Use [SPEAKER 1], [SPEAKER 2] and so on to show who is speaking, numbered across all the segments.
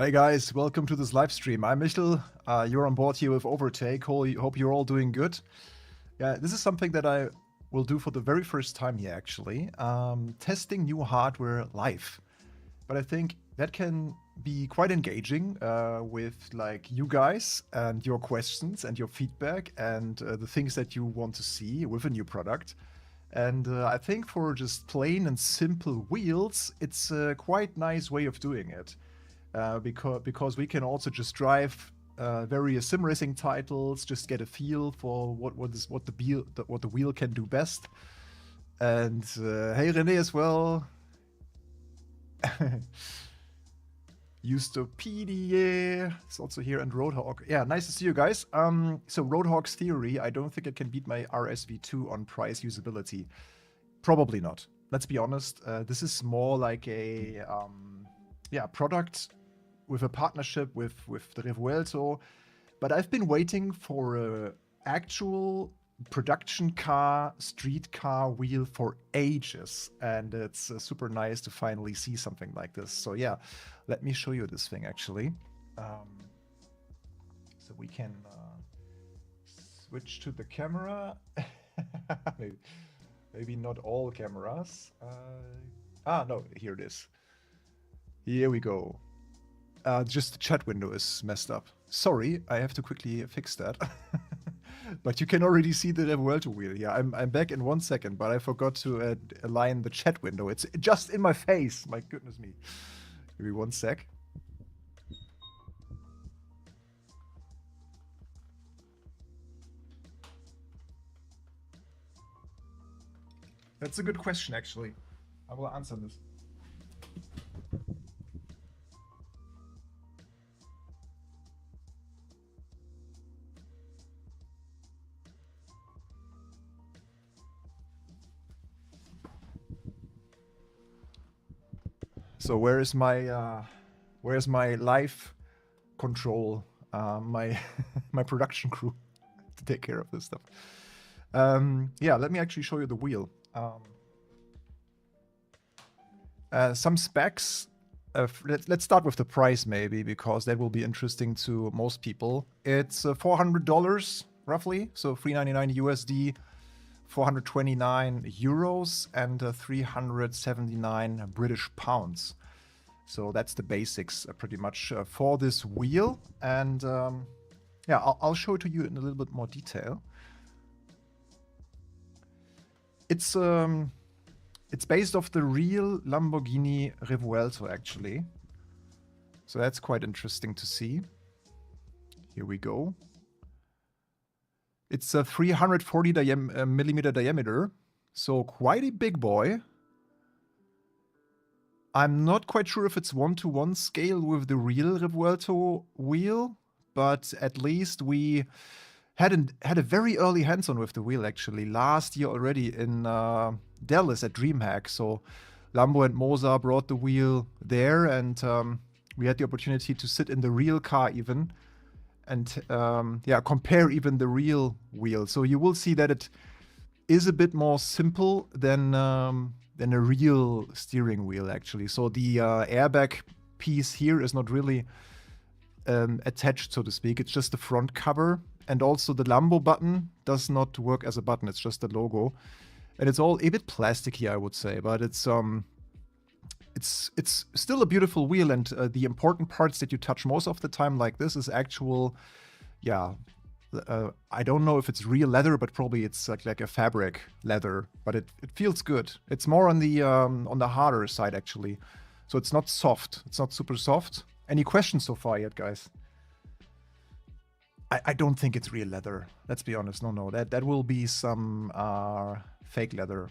[SPEAKER 1] Hey guys, welcome to this live stream. I'm Michel. You're on board here with Overtake. Hope you're all doing good. Yeah, this is something that I will do for the very first time here, actually. Testing new hardware live. But I think that can be quite engaging with like you guys and your questions and your feedback and the things that you want to see with a new product. And I think for just plain and simple wheels, it's a quite nice way of doing it. Because we can also just drive various sim racing titles, just get a feel for what the wheel can do best. And hey René as well. Eustopedia is also here, and Roadhog. Yeah, nice to see you guys. So Roadhog's theory, I don't think it can beat my RSV2 on price usability. Probably not. Let's be honest. This is more like a product with a partnership with the Revuelto, but I've been waiting for a actual production car, street car wheel for ages, and it's super nice to finally see something like this. So yeah, let me show you this thing actually. So we can switch to the camera. maybe not all cameras. No, here it is. Here we go. Just the chat window is messed up. Sorry, I have to quickly fix that. But you can already see the Revuelto wheel. Yeah, I'm back in 1 second, but I forgot to align the chat window. It's just in my face. My goodness me. Give me 1 sec. That's a good question, actually. I will answer this. So where's my live control, my production crew to take care of this stuff? Yeah, let me actually show you the wheel. Some specs. Let's start with the price maybe, because that will be interesting to most people. It's $400 roughly, so $399 USD. 429 euros and 379 British pounds. So that's the basics pretty much for this wheel. And yeah, I'll show it to you in a little bit more detail. It's based off the real Lamborghini Revuelto actually. So that's quite interesting to see. Here we go. It's a 340 millimeter diameter, so quite a big boy. I'm not quite sure if it's 1-to-1 scale with the real Revuelto wheel, but at least we had a very early hands-on with the wheel actually last year already in Dallas at DreamHack. So Lambo and MOZA brought the wheel there, and we had the opportunity to sit in the real car even. And yeah, compare even the real wheel. So you will see that it is a bit more simple than a real steering wheel actually. So the airbag piece here is not really attached, so to speak. It's just the front cover, and also the Lambo button does not work as a button. It's just a logo, and it's all a bit plasticky, I would say. But it's still a beautiful wheel, and the important parts that you touch most of the time like this is actual, yeah, I don't know if it's real leather, but probably it's like a fabric leather, but it feels good. It's more on the harder side actually. So it's not soft. It's not super soft. Any questions so far yet, guys? I don't think it's real leather. Let's be honest. No. That will be some fake leather.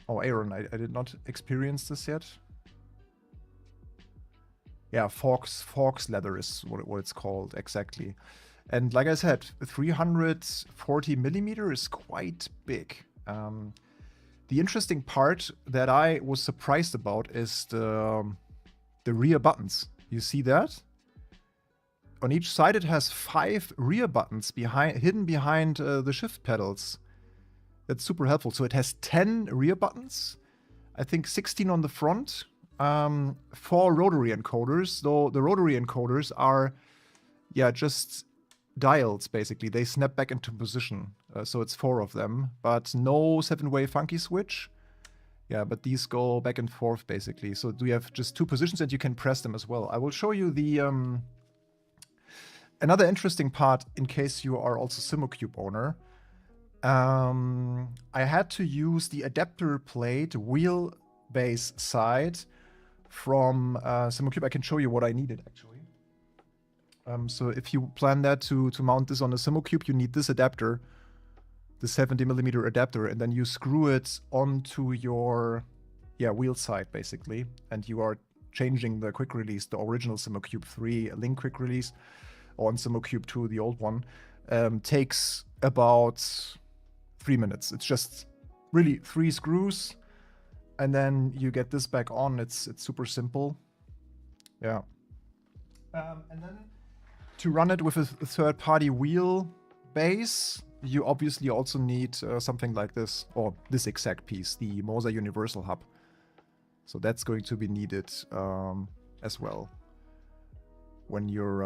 [SPEAKER 1] Oh, Aaron, I did not experience this yet. Yeah, Fox leather is what it's called, exactly. And like I said, 340 millimeter is quite big. The interesting part that I was surprised about is the rear buttons. You see that? On each side it has 5 rear buttons hidden behind the shift pedals. That's super helpful. So it has 10 rear buttons, I think 16 on the front, 4 rotary encoders, though the rotary encoders are, yeah, just dials, basically. They snap back into position. So it's 4 of them, but no 7-way funky switch. Yeah, but these go back and forth, basically. So we have just 2 positions, and you can press them as well. I will show you the... another interesting part, in case you are also SimoCube owner. I had to use the adapter plate wheelbase side from SimoCube. I can show you what I needed, actually. So if you plan that to mount this on a SimoCube, you need this adapter, the 70mm adapter, and then you screw it onto your wheel side, basically. And you are changing the quick release, the original SimoCube 3 link quick release, on SimoCube 2, the old one. Takes about 3 minutes. It's just really 3 screws, and then you get this back on. It's super simple. Yeah. And then to run it with a third-party wheel base, you obviously also need something like this, or this exact piece, the MOZA Universal Hub. So that's going to be needed as well when you're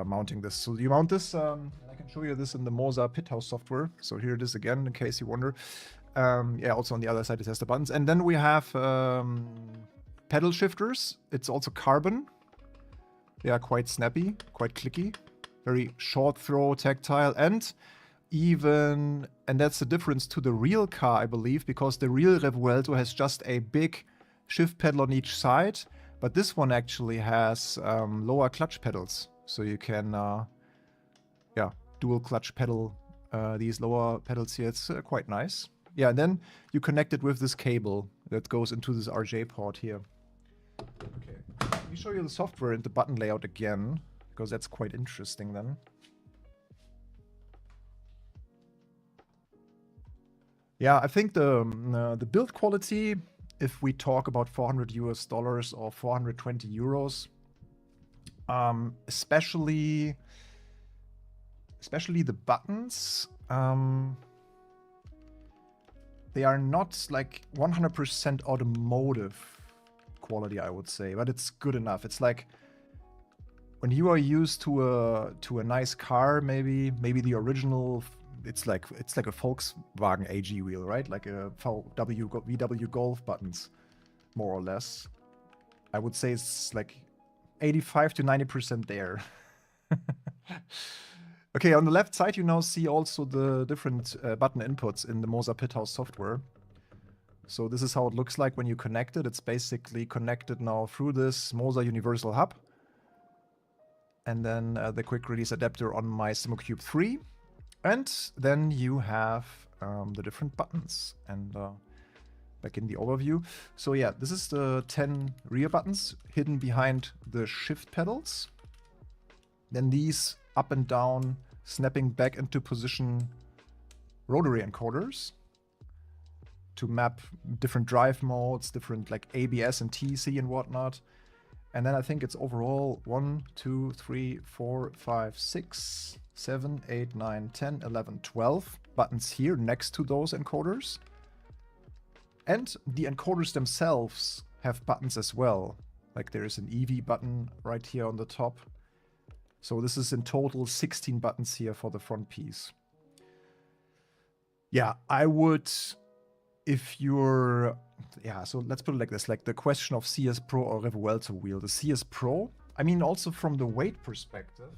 [SPEAKER 1] mounting this. So you mount this, and I can show you this in the MOZA Pit House software. So here it is again, in case you wonder. Also on the other side it has the buttons. And then we have pedal shifters. It's also carbon. They are quite snappy, quite clicky. Very short throw, tactile, and that's the difference to the real car, I believe, because the real Revuelto has just a big shift pedal on each side. But this one actually has lower clutch pedals, so you can, dual clutch pedal these lower pedals here. It's quite nice. Yeah, and then you connect it with this cable that goes into this RJ port here. Okay, let me show you the software and the button layout again, because that's quite interesting then. Yeah, I think the build quality, if we talk about $400 or 420 euros, especially the buttons, they are not like 100% automotive quality, I would say, but it's good enough. It's like when you are used to a nice car, maybe the original. It's like a Volkswagen AG wheel, right? Like a VW Golf buttons, more or less. I would say it's like 85 to 90% there. Okay, on the left side, you now see also the different button inputs in the MOZA Pit House software. So this is how it looks like when you connect it. It's basically connected now through this MOZA Universal Hub. And then the quick release adapter on my SimoCube 3. And then you have the different buttons. And back in the overview. So yeah, this is the 10 rear buttons hidden behind the shift pedals. Then these up and down, snapping back into position rotary encoders to map different drive modes, different like ABS and TC and whatnot. And then I think it's overall 1, 2, 3, 4, 5, 6, 7, 8, 9, 10, 11, 12 buttons here next to those encoders. And the encoders themselves have buttons as well. Like there is an EV button right here on the top. So this is in total 16 buttons here for the front piece. Yeah, I would, if you're, yeah, so let's put it like this, like the question of CS Pro or Revuelto wheel. The CS Pro, I mean, also from the weight perspective,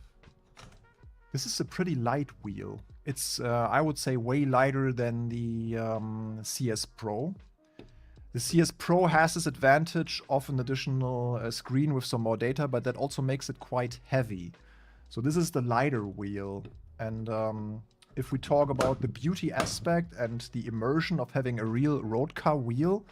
[SPEAKER 1] this is a pretty light wheel. It's, I would say, way lighter than the CS Pro. The CS Pro has this advantage of an additional screen with some more data, but that also makes it quite heavy. So this is the lighter wheel. And if we talk about the beauty aspect and the immersion of having a real road car wheel,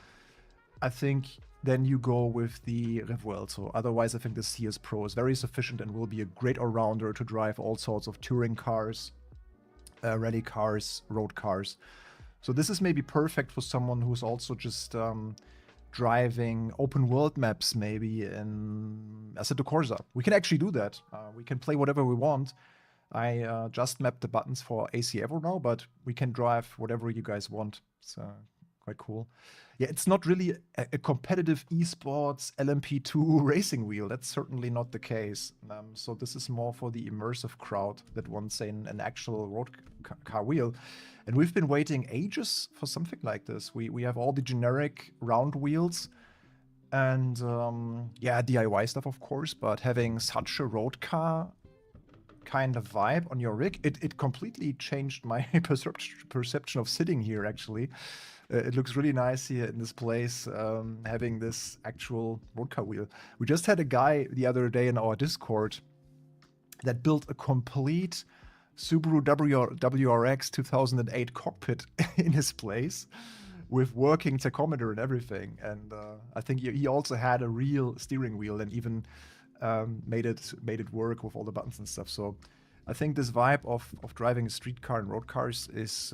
[SPEAKER 1] I think then you go with the Revuelto. Otherwise, I think the CS Pro is very sufficient and will be a great all-rounder to drive all sorts of touring cars, rally cars, road cars. So this is maybe perfect for someone who's also just driving open world maps, maybe in Assetto Corsa. We can actually do that. We can play whatever we want. I just mapped the buttons for AC Evo now, but we can drive whatever you guys want. It's quite cool. Yeah, it's not really a competitive esports LMP2 racing wheel. That's certainly not the case. So this is more for the immersive crowd that wants an actual road car wheel. And we've been waiting ages for something like this. We have all the generic round wheels and yeah, DIY stuff, of course, but having such a road car kind of vibe on your rig, it completely changed my perception of sitting here, actually. It looks really nice here in this place, having this actual road car wheel. We just had a guy the other day in our Discord that built a complete Subaru WRX 2008 cockpit in his place with working tachometer and everything. And I think he also had a real steering wheel and even made it work with all the buttons and stuff. So I think this vibe of driving a street car and road cars is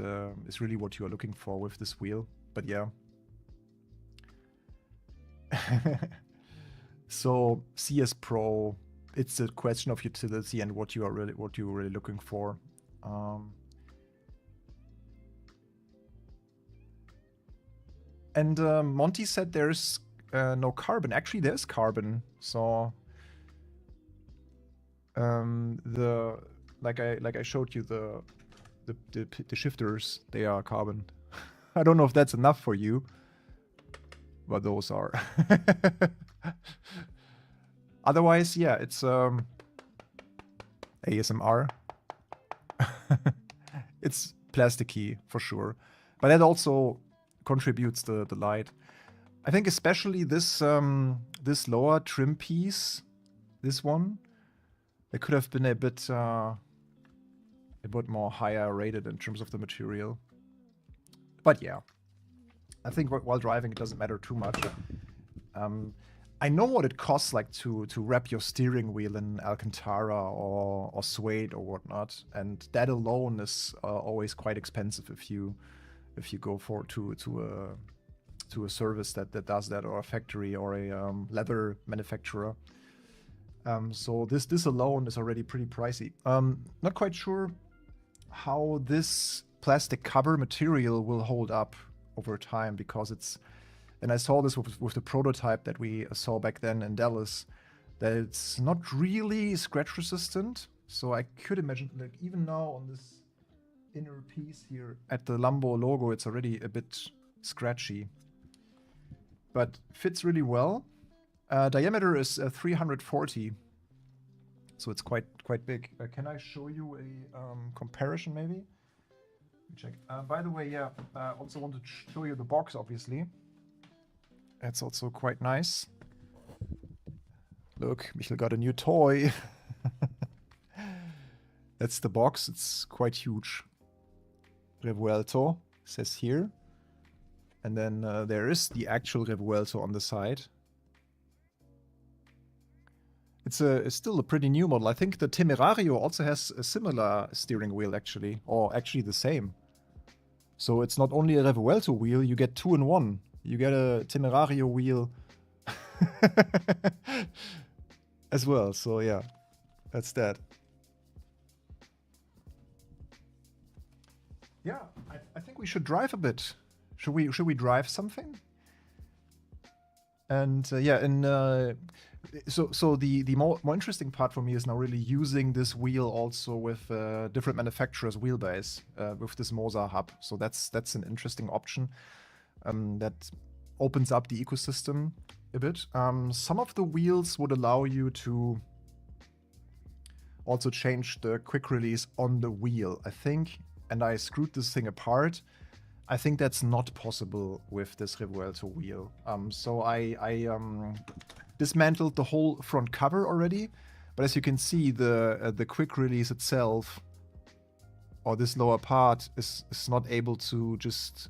[SPEAKER 1] really what you are looking for with this wheel. But yeah. So CS Pro, it's a question of utility and what you're really looking for. And Monty said there's no carbon. Actually, there's carbon. So like I showed you the shifters, they are carbon. I don't know if that's enough for you, but those are. Otherwise, yeah, it's ASMR. It's plasticky for sure, but that also contributes the light. I think especially this this lower trim piece, this one, it could have been a bit more higher rated in terms of the material. But yeah, I think while driving it doesn't matter too much. I know what it costs, like to wrap your steering wheel in Alcantara or suede or whatnot, and that alone is always quite expensive if you go to a service that does that, or a factory or a leather manufacturer. So this alone is already pretty pricey. Not quite sure how this plastic cover material will hold up over time, because it's, and I saw this with the prototype that we saw back then in Dallas, that it's not really scratch resistant. So I could imagine, like, even now on this inner piece here at the Lambo logo, it's already a bit scratchy, but fits really well. Diameter is 340, so it's quite big. Can I show you a comparison, maybe? Check. By the way, yeah, also want to show you the box, obviously. That's also quite nice. Look, Michel got a new toy. That's the box. It's quite huge. Revuelto says here. And then there is the actual Revuelto on the side. It's still a pretty new model. I think the Temerario also has a similar steering wheel, actually. Or actually the same. So it's not only a Revuelto wheel, you get 2 in 1. You get a Temerario wheel as well. So yeah, that's that. Yeah, I think we should drive a bit. Should we drive something? And yeah, and so the more interesting part for me is now really using this wheel also with different manufacturers' wheelbase with this MOZA hub. So that's an interesting option. That opens up the ecosystem a bit. Some of the wheels would allow you to also change the quick release on the wheel, I think, and I screwed this thing apart. I think that's not possible with this Revuelto wheel. So I dismantled the whole front cover already, but as you can see, the quick release itself, or this lower part, is not able to just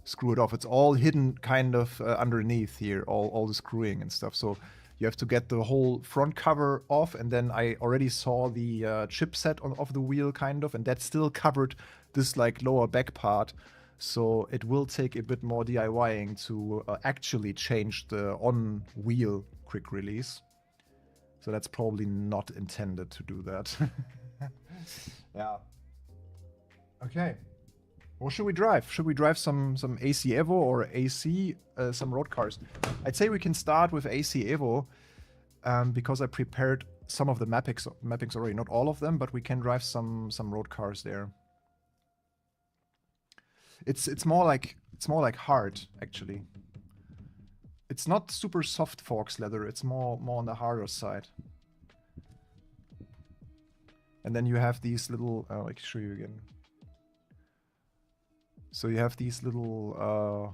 [SPEAKER 1] screw it off. It's all hidden kind of underneath here, all the screwing and stuff. So you have to get the whole front cover off, and then I already saw the chipset of the wheel kind of, and that still covered this like lower back part. So it will take a bit more DIYing to actually change the on-wheel quick release. So that's probably not intended to do that. Yeah. Okay. What should we drive? Should we drive some AC Evo or AC some road cars? I'd say we can start with AC Evo because I prepared some of the mappings already. Not all of them, but we can drive some road cars there. It's more like hard actually. It's not super soft forks leather. It's more on the harder side. And then you have these little. I can show you again. So you have these little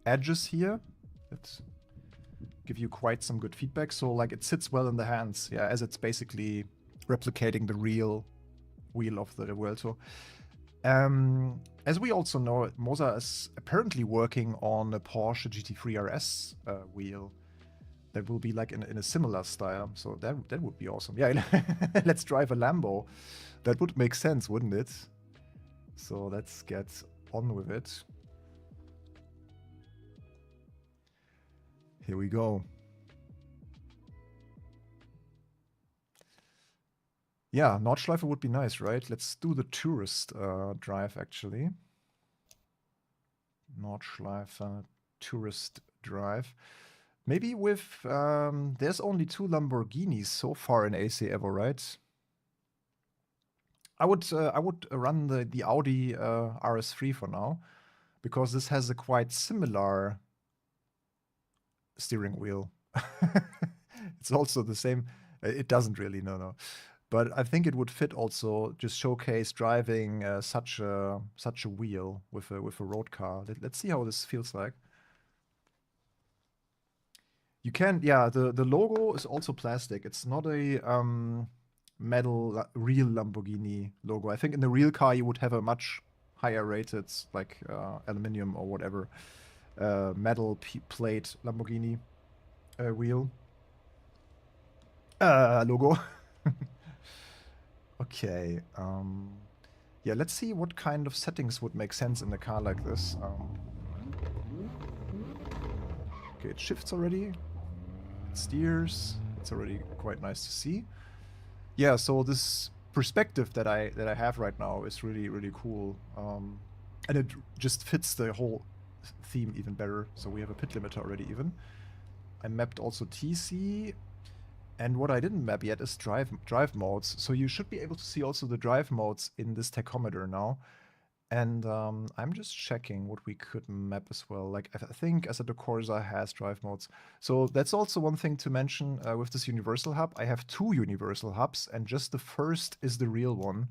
[SPEAKER 1] edges here that give you quite some good feedback. So like it sits well in the hands, yeah, as it's basically replicating the real wheel of the Revuelto. As we also know, MOZA is apparently working on a Porsche GT3 RS wheel that will be like in a similar style. So that would be awesome. Yeah, let's drive a Lambo. That would make sense, wouldn't it? So let's get on with it. Here we go. Yeah, Nordschleife would be nice, right? Let's do the tourist drive, actually. Nordschleife tourist drive. Maybe with... there's only 2 Lamborghinis so far in AC Evo, right? I would run the Audi RS3 for now, because this has a quite similar steering wheel. It's also the same. It doesn't really, no. But I think it would fit also, just showcase driving such a wheel with a road car. Let's see how this feels like. You can, yeah. The logo is also plastic. It's not a metal real Lamborghini logo. I think in the real car you would have a much higher rated, like aluminum or whatever, metal plate Lamborghini wheel logo. Okay. Yeah, let's see what kind of settings would make sense in a car like this. Okay, it shifts already. It steers. It's already quite nice to see. Yeah, so this perspective that I have right now is really cool. And it just fits the whole theme even better. So we have a pit limiter already even. I mapped also TC. And what I didn't map yet is drive modes. So you should be able to see also the drive modes in this tachometer now. And I'm just checking what we could map as well. Like I think Assetto Corsa has drive modes. So that's also one thing to mention with this universal hub. I have 2 universal hubs, and just the first is the real one.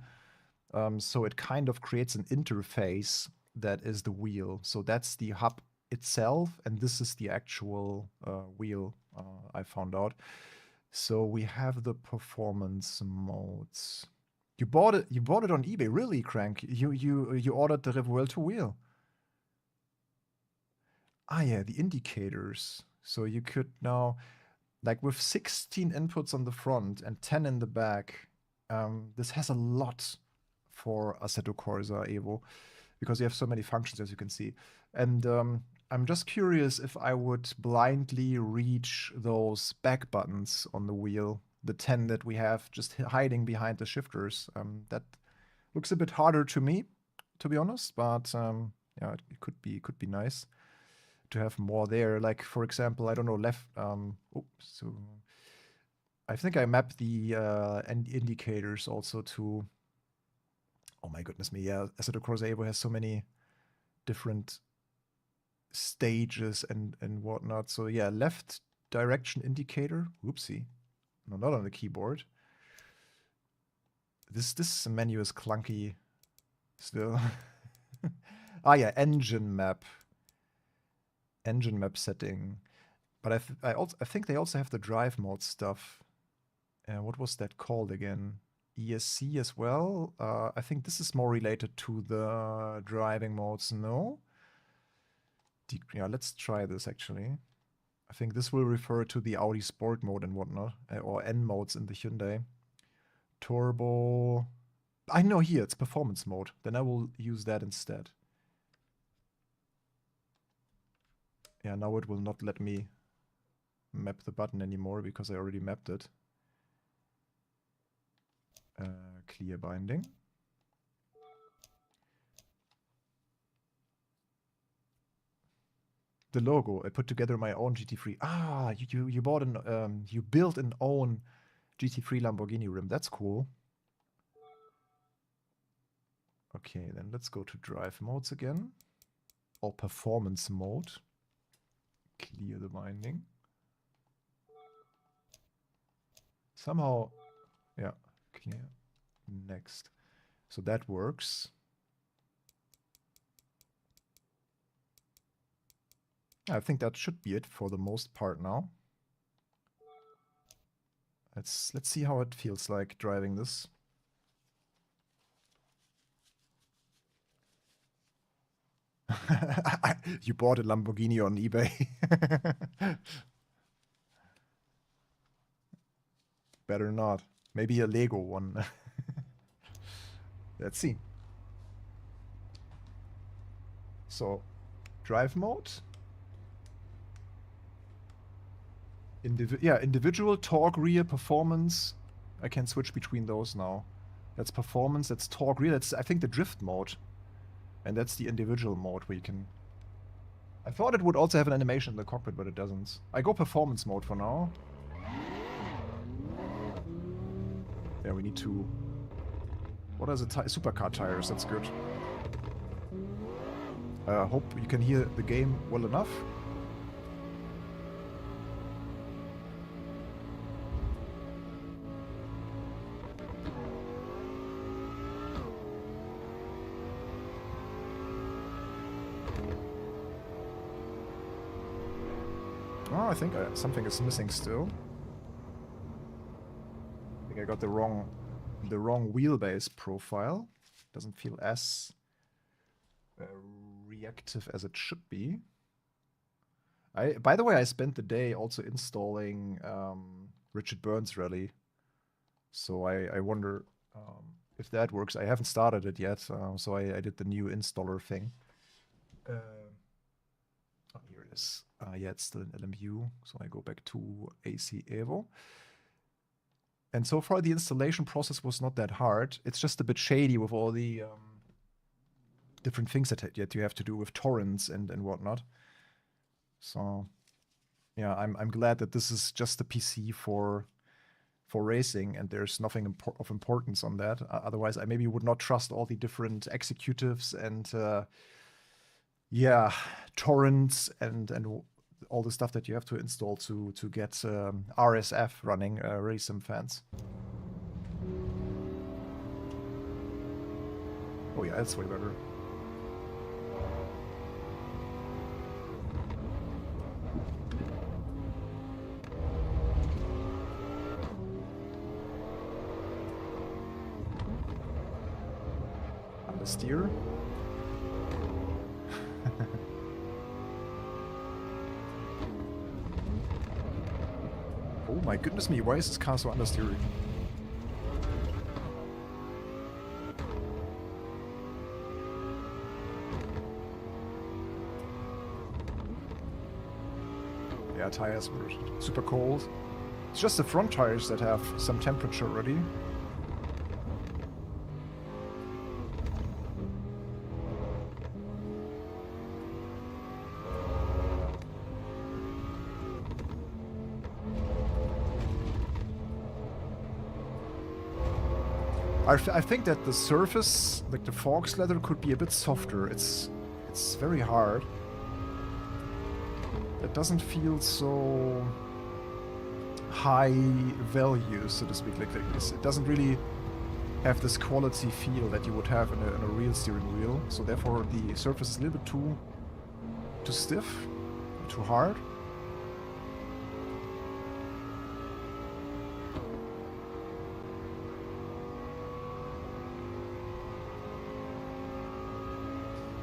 [SPEAKER 1] So it kind of creates an interface that is the wheel. So that's the hub itself, and this is the actual wheel, I found out. So we have the performance modes. You bought it on eBay, really, Crank? You ordered the Revuelto wheel. Ah yeah, the indicators. So you could now, like with 16 inputs on the front and 10 in the back, this has a lot for Assetto Corsa Evo, because you have so many functions, as you can see. And I'm just curious if I would blindly reach those back buttons on the wheel, the 10 that we have just hiding behind the shifters. That looks a bit harder to me, to be honest, but yeah, it could be nice to have more there. Like, for example, I don't know, left. So I think I mapped the indicators also to. Oh my goodness me, yeah, Assetto Corsa Evo has so many different stages and whatnot. So yeah, left direction indicator. Oopsie. No, not on the keyboard. This menu is clunky still. Ah yeah, engine map. Engine map setting. But I think they also have the drive mode stuff. What was that called again? ESC as well. I think this is more related to the driving modes. No? Yeah, let's try this actually. I think this will refer to the Audi Sport mode and whatnot, or N modes in the Hyundai. Turbo. I know here it's performance mode. Then I will use that instead. Yeah, now it will not let me map the button anymore because I already mapped it. Clear binding. the logo. I put together my own GT3. Ah, you bought an you built an own GT3 Lamborghini rim. That's cool. Okay, then let's go to drive modes again. Or performance mode. Clear the binding. Somehow, yeah, clear. Next. So that works. I think that should be it for the most part now. Let's see how it feels like driving this. You bought a Lamborghini on eBay. Better not. Maybe a Lego one. Let's see. So, drive mode. Individual, torque, rear, performance. I can switch between those now. That's performance, that's torque, rear. That's, I think, the drift mode. And that's the individual mode where you can... I thought it would also have an animation in the cockpit, but it doesn't. I go performance mode for now. Yeah, we need to... What are the supercar tires? That's good. I hope you can hear the game well enough. Oh, I think something is missing still. I think I got the wrong wheelbase profile. Doesn't feel as reactive as it should be. By the way, I spent the day also installing Richard Burns Rally. So I wonder if that works. I haven't started it yet, so I did the new installer thing. Oh, here it is. Yeah, it's still an LMU, so I go back to AC EVO. And so far the installation process was not that hard. It's just a bit shady with all the different things that you have to do with torrents and whatnot. So yeah, I'm glad that this is just a PC for racing and there's nothing of importance on that. Otherwise, I maybe would not trust all the different executives and yeah, torrents and all the stuff that you have to install to get RSF running, Race Sim fans. Oh yeah, that's way better. Understeer. Oh my goodness me, why is this car so understeering? Yeah, tires were super cold. It's just the front tires that have some temperature already. I think that the surface, like the Fox leather, could be a bit softer. It's very hard. It doesn't feel so high value, so to speak, like this. It doesn't really have this quality feel that you would have in a real steering wheel. So therefore, the surface is a little bit too stiff, too hard.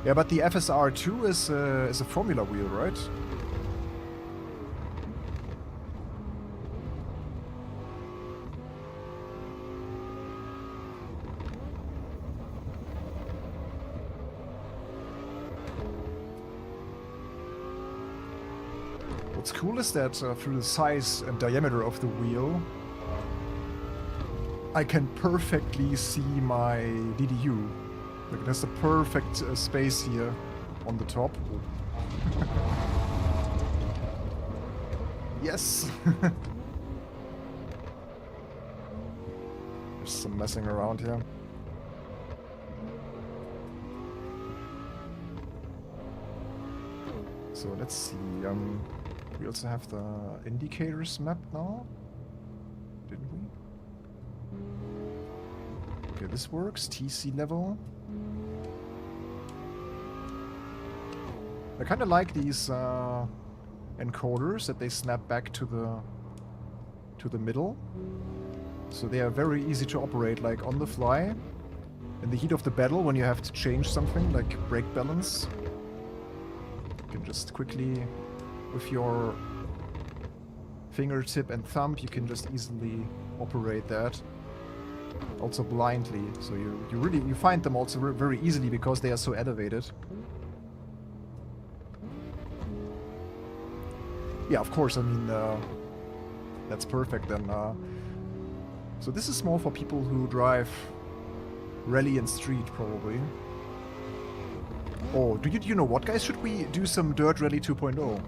[SPEAKER 1] Yeah, but the FSR2 is a formula wheel, right? What's cool is that through the size and diameter of the wheel, I can perfectly see my DDU. Like, there's a perfect space here on the top. Yes! There's some messing around here. So let's see. We also have the indicators mapped now, didn't we? Okay, this works. TC level. I kind of like these encoders that they snap back to the middle. So they are very easy to operate, like on the fly. In the heat of the battle, when you have to change something, like brake balance, you can just quickly, with your fingertip and thumb, you can just easily operate that. Also blindly, so you find them also very easily because they are so elevated. Yeah, of course, I mean, that's perfect then. So this is more for people who drive rally and street, probably. Oh, do you know what, guys? Should we do some Dirt Rally 2.0? A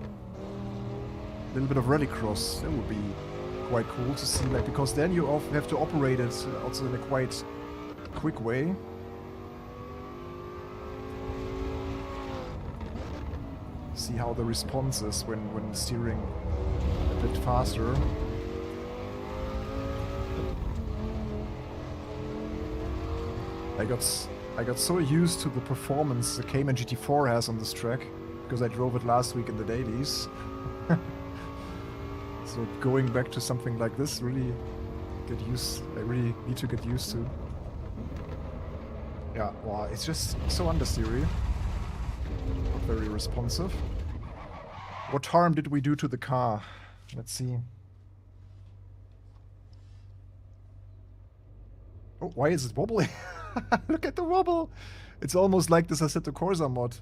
[SPEAKER 1] little bit of Rallycross. That would be quite cool to see, like, because then you have to operate it also in a quite quick way. See how the response is when steering a bit faster. I got so used to the performance the Cayman GT4 has on this track because I drove it last week in the dailies. So going back to something like this, I really need to get used to. Yeah, wow, it's just so understeery. Not very responsive. What harm did we do to the car? Let's see. Oh, why is it wobbly? Look at the wobble! It's almost like this Assetto Corsa mod.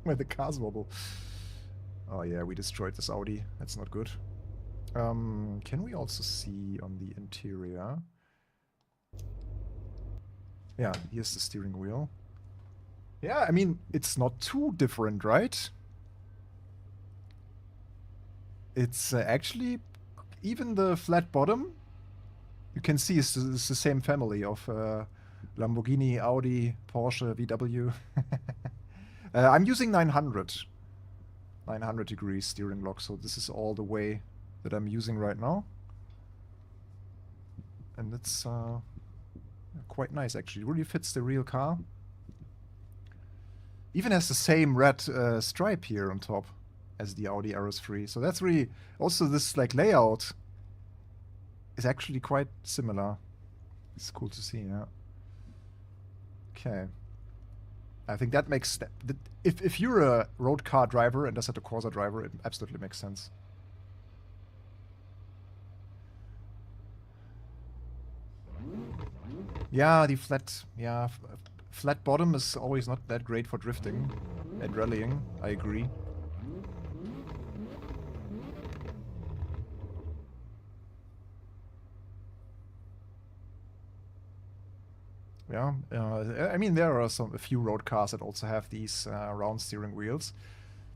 [SPEAKER 1] Where the cars wobble. Oh yeah, we destroyed this Audi. That's not good. Can we also see on the interior? Yeah, here's the steering wheel. Yeah, I mean, it's not too different, right? It's actually, even the flat bottom, you can see it's the same family of Lamborghini, Audi, Porsche, VW. I'm using 900 degrees steering lock, so this is all the way that I'm using right now. And it's quite nice, actually. It really fits the real car. Even has the same red stripe here on top as the Audi RS3. So that's really... Also, this like layout is actually quite similar. It's cool to see, yeah. Okay. I think that makes... If you're a road car driver and Assetto Corsa driver, it absolutely makes sense. Yeah, the flat... Yeah, flat bottom is always not that great for drifting and rallying. I agree. Yeah, I mean, there are a few road cars that also have these round steering wheels.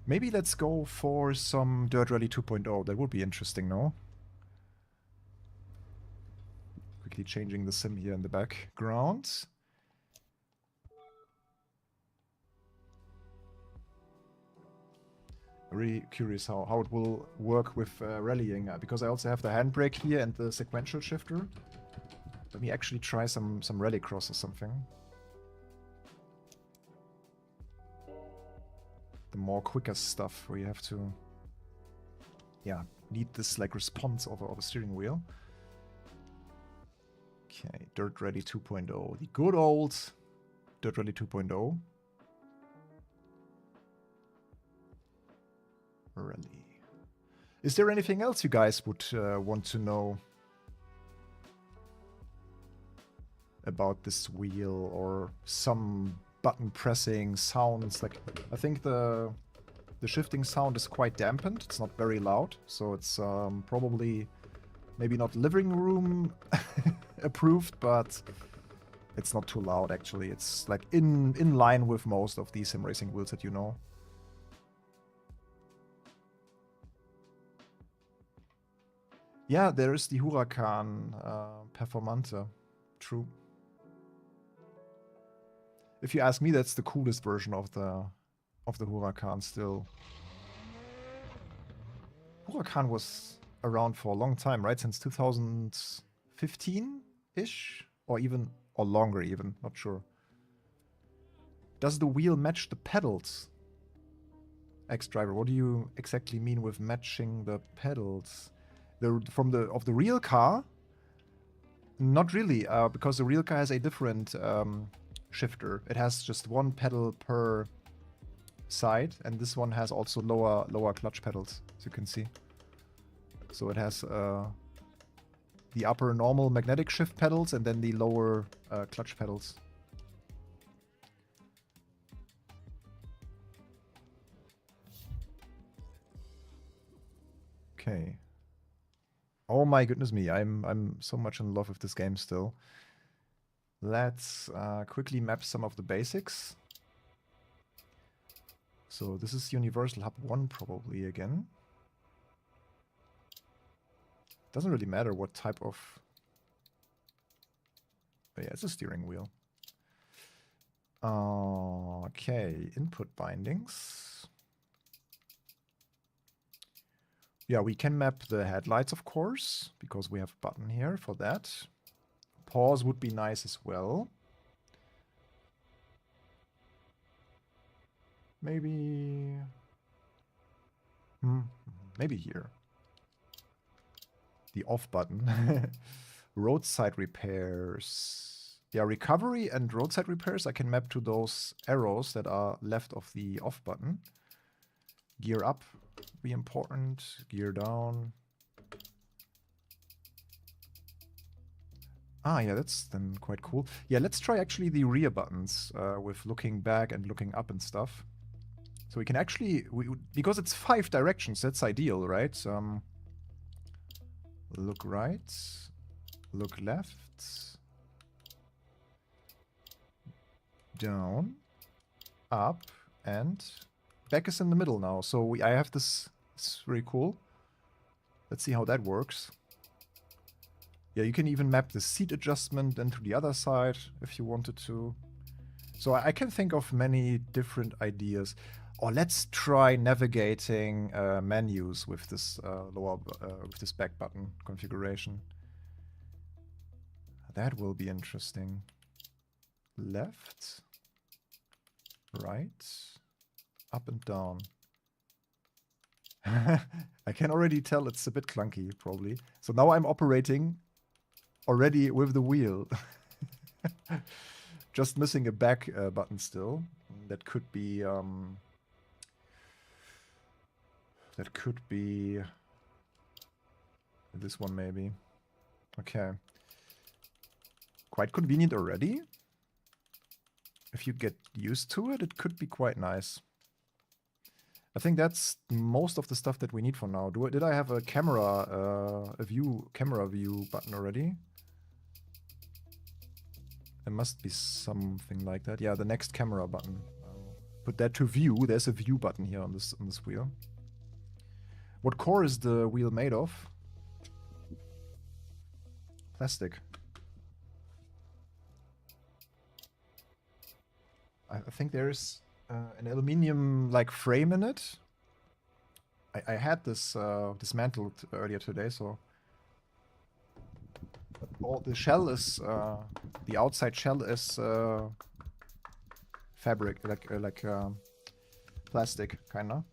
[SPEAKER 1] Maybe let's go for some Dirt Rally 2.0. That would be interesting, no? Quickly changing the sim here in the background. Really curious how it will work with rallying, because I also have the handbrake here and the sequential shifter. Let me actually try some Rallycross or something. The more quicker stuff where you have to, yeah, need this like response of a steering wheel. Okay, Dirt Rally 2.0, the good old Dirt Rally 2.0. Rally. Is there anything else you guys would want to know about this wheel, or some button pressing sounds? Like, I think the shifting sound is quite dampened. It's not very loud, so it's probably maybe not living room approved, but it's not too loud actually. It's like in line with most of these sim racing wheels that you know. Yeah, there is the Huracan Performante. True. If you ask me, that's the coolest version of the Huracan still. Huracan was around for a long time, right? Since 2015-ish? Or longer even, not sure. Does the wheel match the pedals? X-Driver, what do you exactly mean with matching the pedals? Of the real car? Not really, because the real car has a different shifter. It has just one pedal per side, and this one has also lower clutch pedals, as you can see. So it has the upper normal magnetic shift pedals and then the lower clutch pedals. Okay. Oh my goodness me, I'm so much in love with this game still. Let's quickly map some of the basics. So this is Universal Hub 1 probably again. Doesn't really matter what type of... Oh yeah, it's a steering wheel. Okay, input bindings. Yeah, we can map the headlights, of course, because we have a button here for that. Pause would be nice as well. Maybe... maybe here. The off button. Roadside repairs. Yeah, recovery and roadside repairs I can map to those arrows that are left of the off button. Gear up, be important. Gear down. Ah, yeah, that's then quite cool. Yeah, let's try actually the rear buttons with looking back and looking up and stuff. So we can actually, because it's 5 directions, that's ideal, right? Look right, look left, down, up, and back is in the middle now. So I have this, it's very cool. Let's see how that works. Yeah, you can even map the seat adjustment then to the other side if you wanted to. So I can think of many different ideas. Or let's try navigating menus with this with this back button configuration. That will be interesting. Left, right, up and down. I can already tell it's a bit clunky, probably. So now I'm operating already with the wheel. Just missing a back button still. That could be... that could be... this one, maybe. Okay. Quite convenient already. If you get used to it, it could be quite nice. I think that's most of the stuff that we need for now. Did I have a camera view button already? There must be something like that. Yeah, the next camera button. I'll put that to view. There's a view button here on this wheel. What core is the wheel made of? Plastic. I think there's an aluminium-like frame in it. I had this dismantled earlier today, so... the shell is... the outside shell is fabric, like plastic, kinda.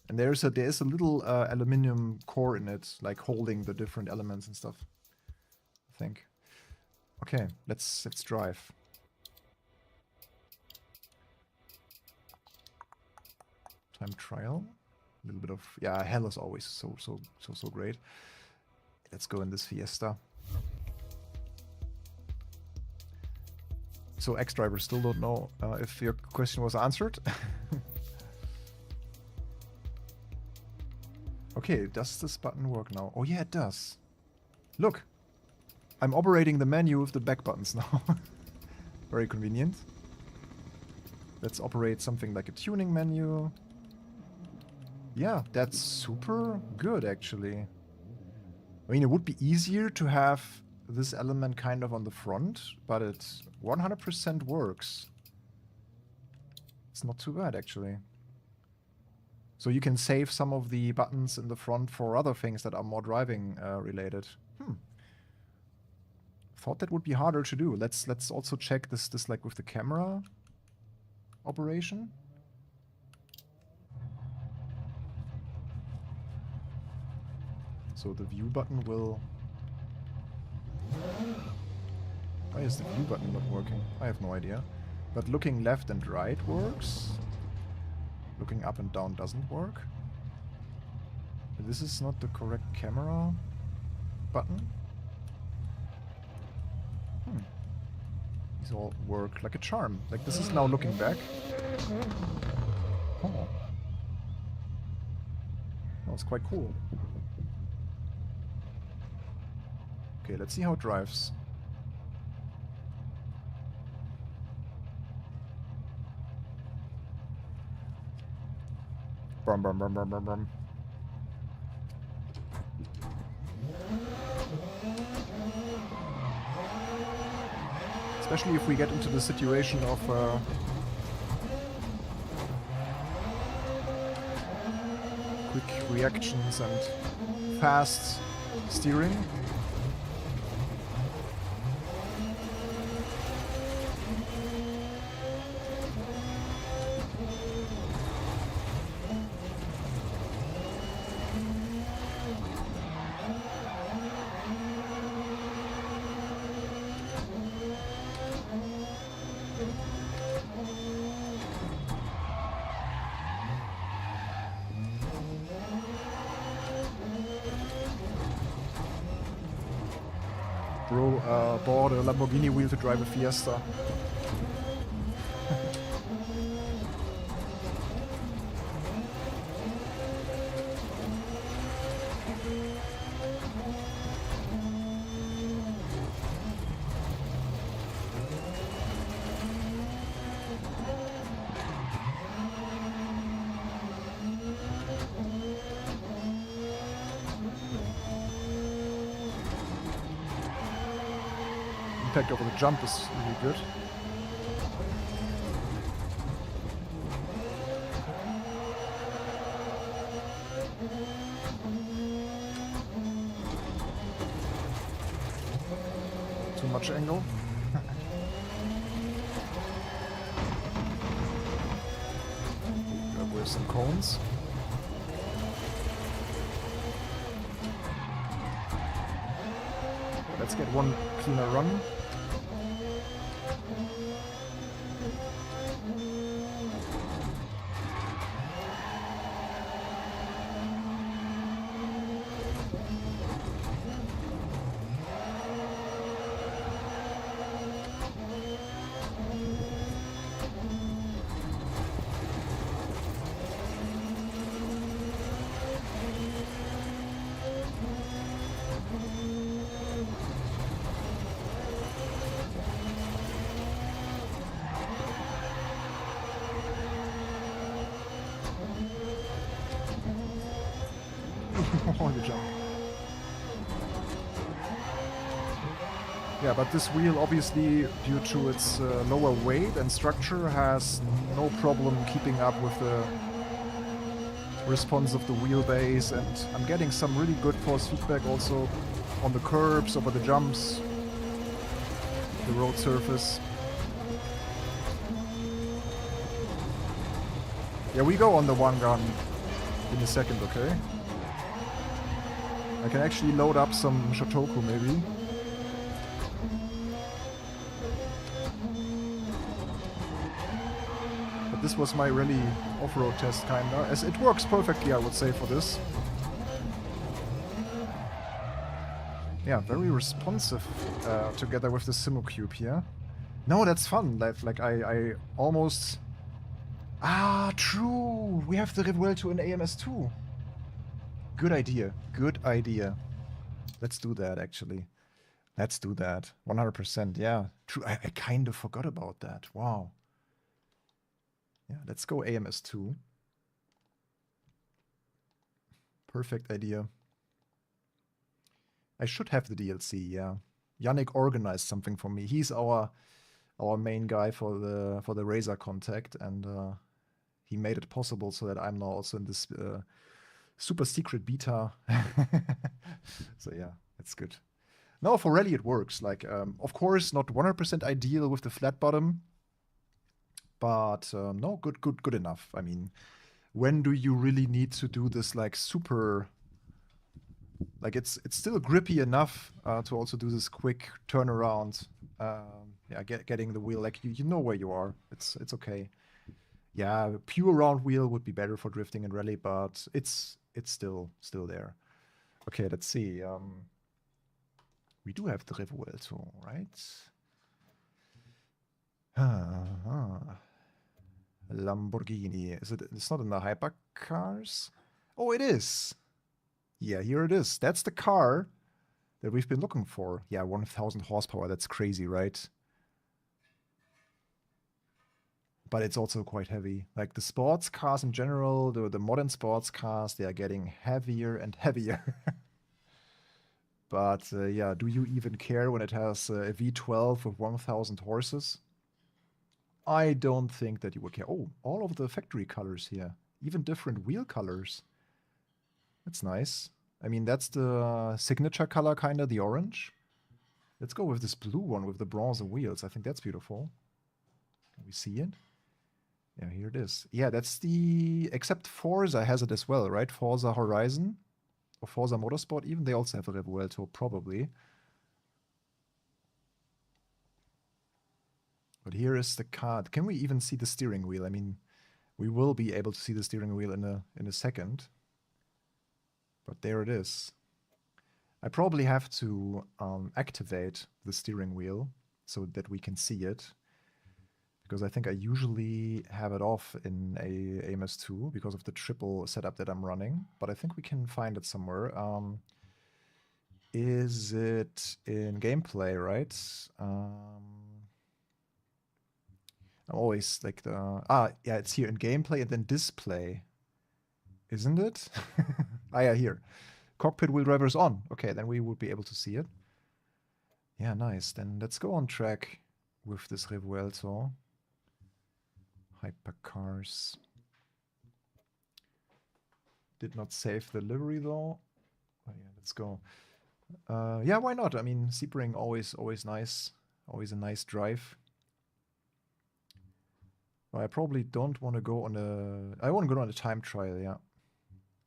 [SPEAKER 1] And there is a little aluminium core in it, like holding the different elements and stuff. I think. Okay, let's drive. Time trial. A little bit of hell is always so great. Let's go in this Fiesta. So X-Driver, still don't know if your question was answered. Okay, does this button work now? Oh yeah, it does. Look! I'm operating the menu with the back buttons now. Very convenient. Let's operate something like a tuning menu. Yeah, that's super good actually. I mean, it would be easier to have this element kind of on the front, but it 100% works. It's not too bad, actually. So you can save some of the buttons in the front for other things that are more driving related. Thought that would be harder to do. Let's also check this like with the camera operation. So the view button will... Why is the view button not working? I have no idea. But looking left and right works. Looking up and down doesn't work. This is not the correct camera button. These all work like a charm. Like this is now looking back. Oh. That was quite cool. Okay, let's see how it drives. Brum brum brum brum brum brum. Especially if we get into the situation of quick reactions and fast steering. Bro bought a Lamborghini wheel to drive a Fiesta. Impact over the jump is really good. Too much angle. With some cones. Let's get one cleaner run. The jump. Yeah, but this wheel obviously, due to its lower weight and structure, has no problem keeping up with the response of the wheelbase, and I'm getting some really good force feedback also on the curbs, over the jumps, the road surface. Yeah, we go on the one gun in a second, okay? I can actually load up some Shutoko maybe. But this was my really off-road test kinda. As it works perfectly, I would say, for this. Yeah, very responsive together with the Simocube here. No, that's fun. Like I almost... Ah, true! We have the Revuelto in AMS2. Good idea. Good idea. Let's do that, actually. Let's do that. 100%. Yeah. True. I kind of forgot about that. Wow. Yeah, let's go AMS2. Perfect idea. I should have the DLC, yeah. Yannick organized something for me. He's our main guy for the Razer contact, and he made it possible so that I'm now also in this super secret beta. So yeah, it's good. No, for rally it works. Like, of course, not 100% ideal with the flat bottom, but no, good enough. I mean, when do you really need to do this like super? Like it's still grippy enough to also do this quick turnaround. Yeah, getting the wheel, like you know where you are. It's okay. Yeah, a pure round wheel would be better for drifting and rally, but it's still there. Okay, let's see. We do have the Revuelto, right? Lamborghini. Is it? It's not in the hypercars. Oh, it is. Yeah, here it is. That's the car that we've been looking for. Yeah, 1,000 horsepower. That's crazy, right? But it's also quite heavy. Like the sports cars in general, the modern sports cars, they are getting heavier and heavier. But yeah, do you even care when it has a V12 with 1,000 horses? I don't think that you would care. Oh, all of the factory colors here. Even different wheel colors. That's nice. I mean, that's the signature color, kind of, the orange. Let's go with this blue one with the bronze wheels. I think that's beautiful. Can we see it? Yeah, here it is. Yeah, that's the... Except Forza has it as well, right? Forza Horizon. Or Forza Motorsport even. They also have a Revuelto, probably. But here is the card. Can we even see the steering wheel? I mean, we will be able to see the steering wheel in a second. But there it is. I probably have to activate the steering wheel so that we can see it. Because I think I usually have it off in a MS2 because of the triple setup that I'm running. But I think we can find it somewhere. Is it in gameplay, right? I'm always like the... yeah, it's here in gameplay and then display. Isn't it? Yeah, here. Cockpit wheel drivers on. Okay, then we would be able to see it. Yeah, nice. Then let's go on track with this Revuelto. Hypercars. Did not save the livery though. Oh yeah, let's go. Yeah, why not? I mean, Sebring always nice. Always a nice drive. But I probably don't want to go on a... I want to go on a time trial, yeah.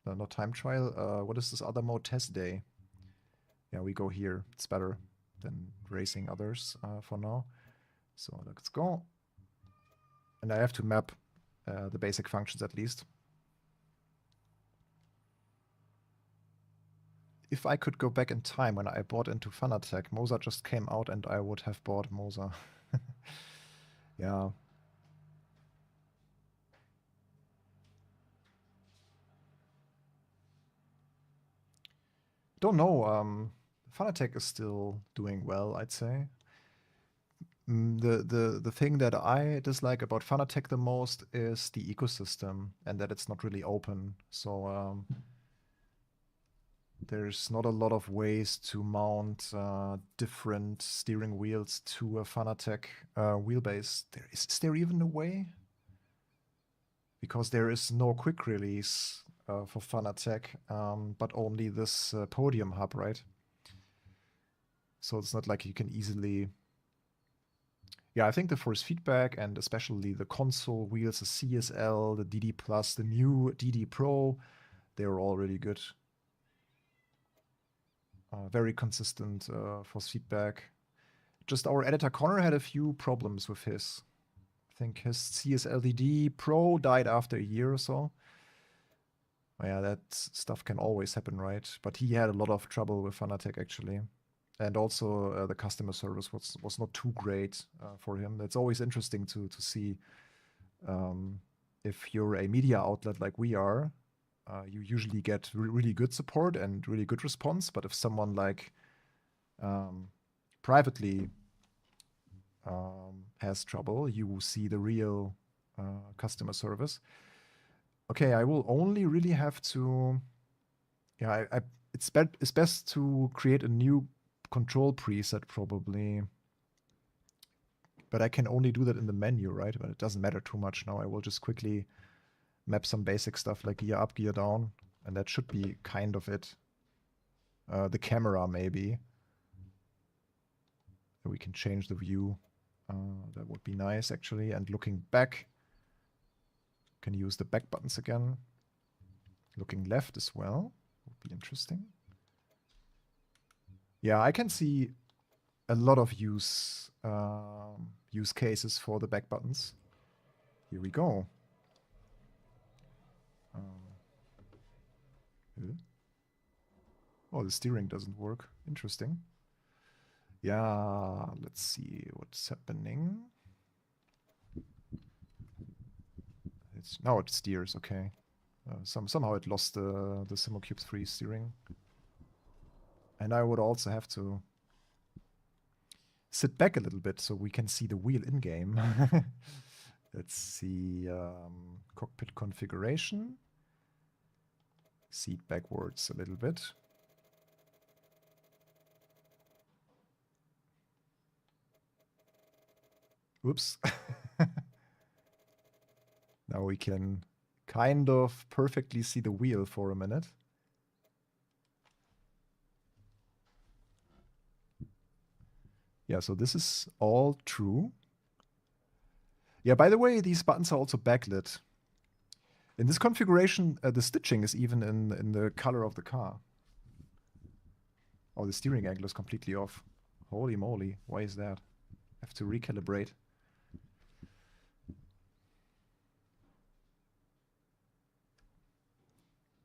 [SPEAKER 1] No, not time trial. What is this other mode? Test day. Yeah, we go here. It's better than racing others for now. So let's go. And I have to map the basic functions at least. If I could go back in time when I bought into Fanatec, MOZA just came out and I would have bought MOZA. Yeah. Don't know. Fanatec is still doing well, I'd say. The thing that I dislike about Fanatec the most is the ecosystem and that it's not really open. So there's not a lot of ways to mount different steering wheels to a Fanatec wheelbase. Is there even a way? Because there is no quick release for Fanatec, but only this podium hub, right? So it's not like you can easily... Yeah, I think the force feedback and especially the console wheels, the CSL, the DD Plus, the new DD Pro, they're all really good. Very consistent force feedback. Just our editor Connor had a few problems with his. I think his CSL DD Pro died after a year or so. Yeah, that stuff can always happen, right? But he had a lot of trouble with Fanatec actually. And also the customer service was not too great for him. It's always interesting to see if you're a media outlet like we are, you usually get really good support and really good response. But if someone like privately has trouble, you see the real customer service. Okay, I will only really have to... Yeah, it's best to create a new control preset probably. But I can only do that in the menu, right? But it doesn't matter too much now. I will just quickly map some basic stuff like gear up, gear down, and that should be kind of it. The camera maybe. We can change the view. That would be nice actually. And looking back, can use the back buttons again. Looking left as well would be interesting. Yeah, I can see a lot of use cases for the back buttons. Here we go. Oh, the steering doesn't work. Interesting. Yeah, let's see what's happening. Now it steers, okay. Somehow it lost the Simocube 3 steering. And I would also have to sit back a little bit so we can see the wheel in-game. Let's see, cockpit configuration. Seat backwards a little bit. Oops. Now we can kind of perfectly see the wheel for a minute. Yeah, so this is all true. Yeah, by the way, these buttons are also backlit. In this configuration, the stitching is even in the color of the car. Oh, the steering angle is completely off. Holy moly, why is that? I have to recalibrate.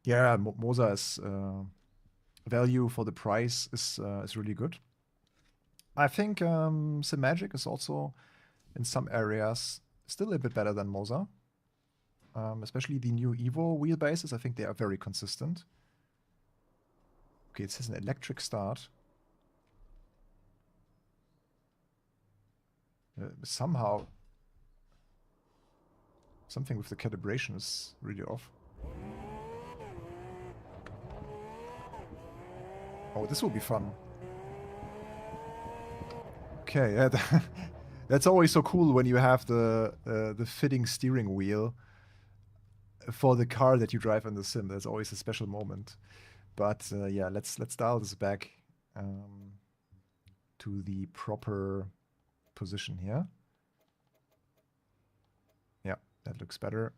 [SPEAKER 1] Yeah, MOZA's value for the price is really good. I think SimMagic is also, in some areas, still a bit better than MOZA. Especially the new EVO wheelbases, I think they are very consistent. Okay, it says an electric start. Somehow, something with the calibration is really off. Oh, this will be fun. Okay, yeah, that's always so cool when you have the fitting steering wheel for the car that you drive in the sim. That's always a special moment. But yeah, let's dial this back to the proper position here. Yeah, that looks better.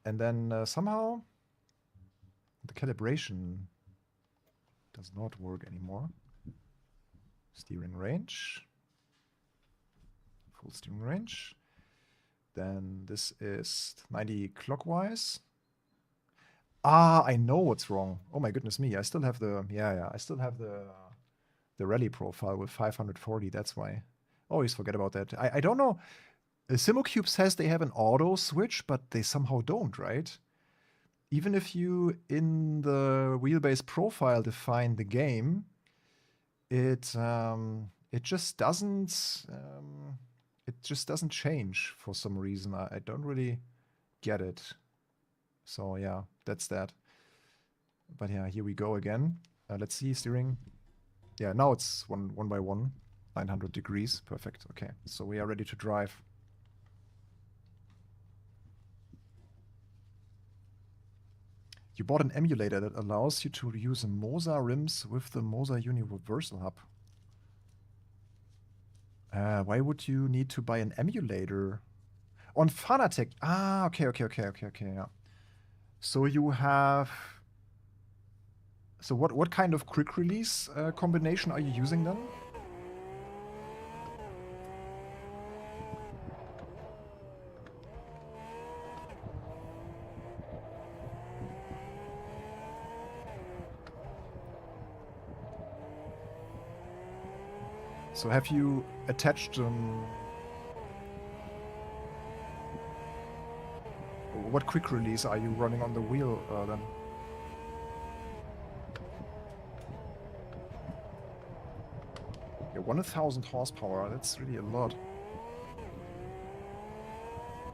[SPEAKER 1] And then somehow the calibration does not work anymore. Steering range. Full steering range. Then this is 90 clockwise. Ah, I know what's wrong. Oh my goodness me. I still have the, I still have the rally profile with 540. That's why. Always forget about that. I don't know. Simocube says they have an auto switch, but they somehow don't, right? Even if you, in the wheelbase profile, define the game, it just doesn't change for some reason. I don't really get it. So yeah, that's that. But yeah, here we go again. Let's see, steering. Yeah, now it's one by one, 900 degrees. Perfect. Okay, so we are ready to drive. You bought an emulator that allows you to use MOZA rims with the MOZA Universal Hub. Why would you need to buy an emulator? On Fanatec. Ah, okay, yeah. So you have... So what kind of quick release combination are you using then? So have you attached what quick release are you running on the wheel then? Yeah, 1000 horsepower, that's really a lot.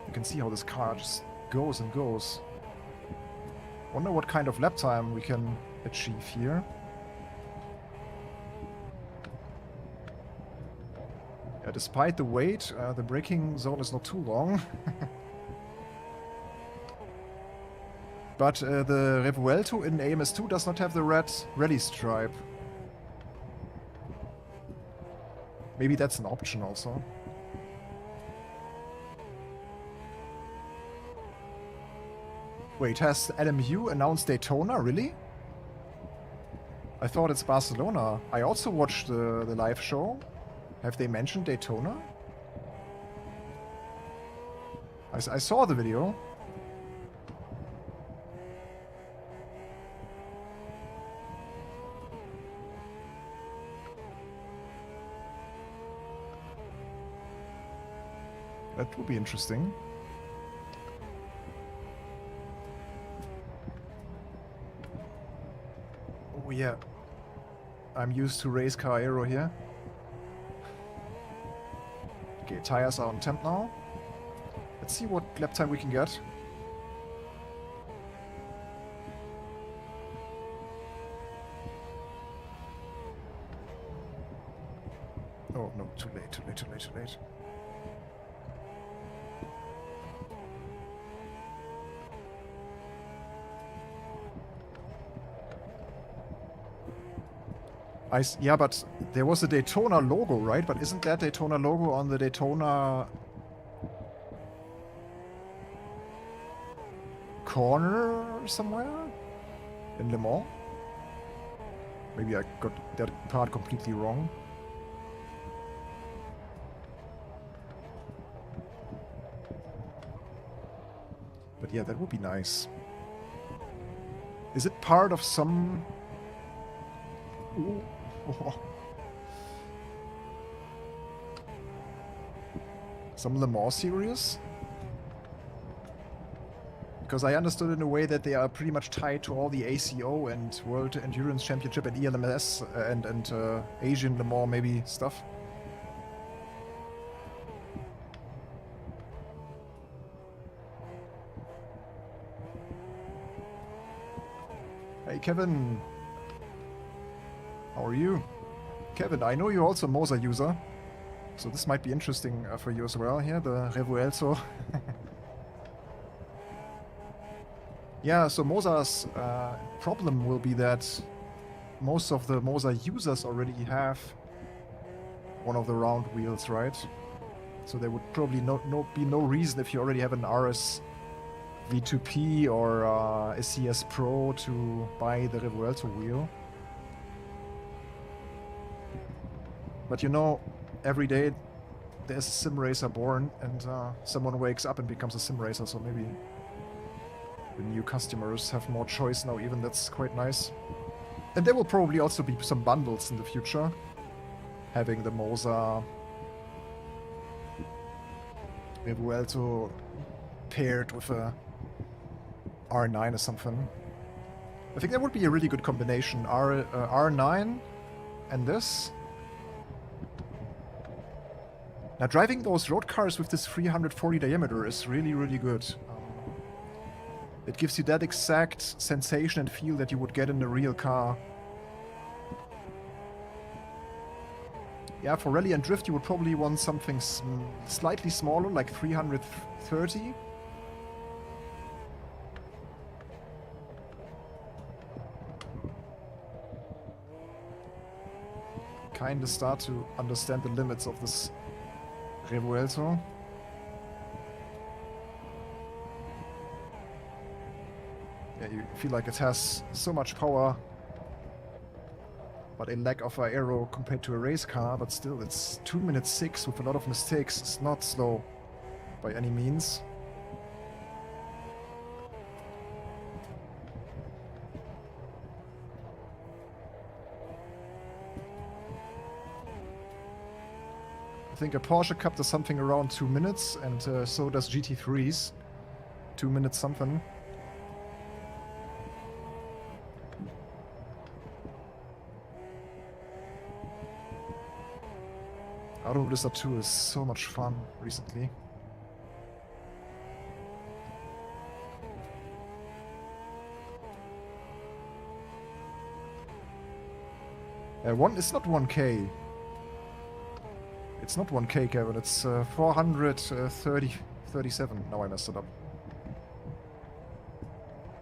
[SPEAKER 1] You can see how this car just goes and goes. Wonder what kind of lap time we can achieve here. Yeah, despite the weight, the braking zone is not too long. But the Revuelto in AMS2 does not have the red rally stripe. Maybe that's an option also. Wait, has LMU announced Daytona? Really? I thought it's Barcelona. I also watched the live show. Have they mentioned Daytona? I saw the video. That would be interesting. Oh yeah. I'm used to race car aero here. Okay, tires are on temp now. Let's see what lap time we can get. Oh no, too late, too late, too late, too late. Yeah, but there was a Daytona logo, right? But isn't that Daytona logo on the Daytona corner somewhere in Le Mans? Maybe I got that part completely wrong. But yeah, that would be nice. Is it part of some... Ooh. Oh. Some Le Mans series? Because I understood in a way that they are pretty much tied to all the ACO and World Endurance Championship and ELMS and Asian Le Mans maybe stuff. Hey Kevin! How are you? Kevin, I know you're also a MOZA user, so this might be interesting for you as well here, the Revuelto. Yeah, so MOZA's problem will be that most of the MOZA users already have one of the round wheels, right? So there would probably be no reason if you already have an RS V2P or a CS Pro to buy the Revuelto wheel. But you know, every day there's a sim racer born and someone wakes up and becomes a sim racer, so maybe the new customers have more choice now, even that's quite nice. And there will probably also be some bundles in the future, having the MOZA Revuelto paired with a R9 or something. I think that would be a really good combination, R9 and this. Now driving those road cars with this 340 diameter is really, really good. It gives you that exact sensation and feel that you would get in a real car. Yeah, for rally and drift you would probably want something slightly smaller, like 330. Kinda start to understand the limits of this Revuelto. Yeah, you feel like it has so much power, but a lack of aero compared to a race car, but still it's 2 minutes 6 with a lot of mistakes. It's not slow by any means. I think a Porsche Cup does something around 2 minutes, and so does GT3s. 2 minutes something. Automobilista 2 is so much fun recently. It's not 1K. It's not 1K, Kevin. It's 437. Now I messed it up.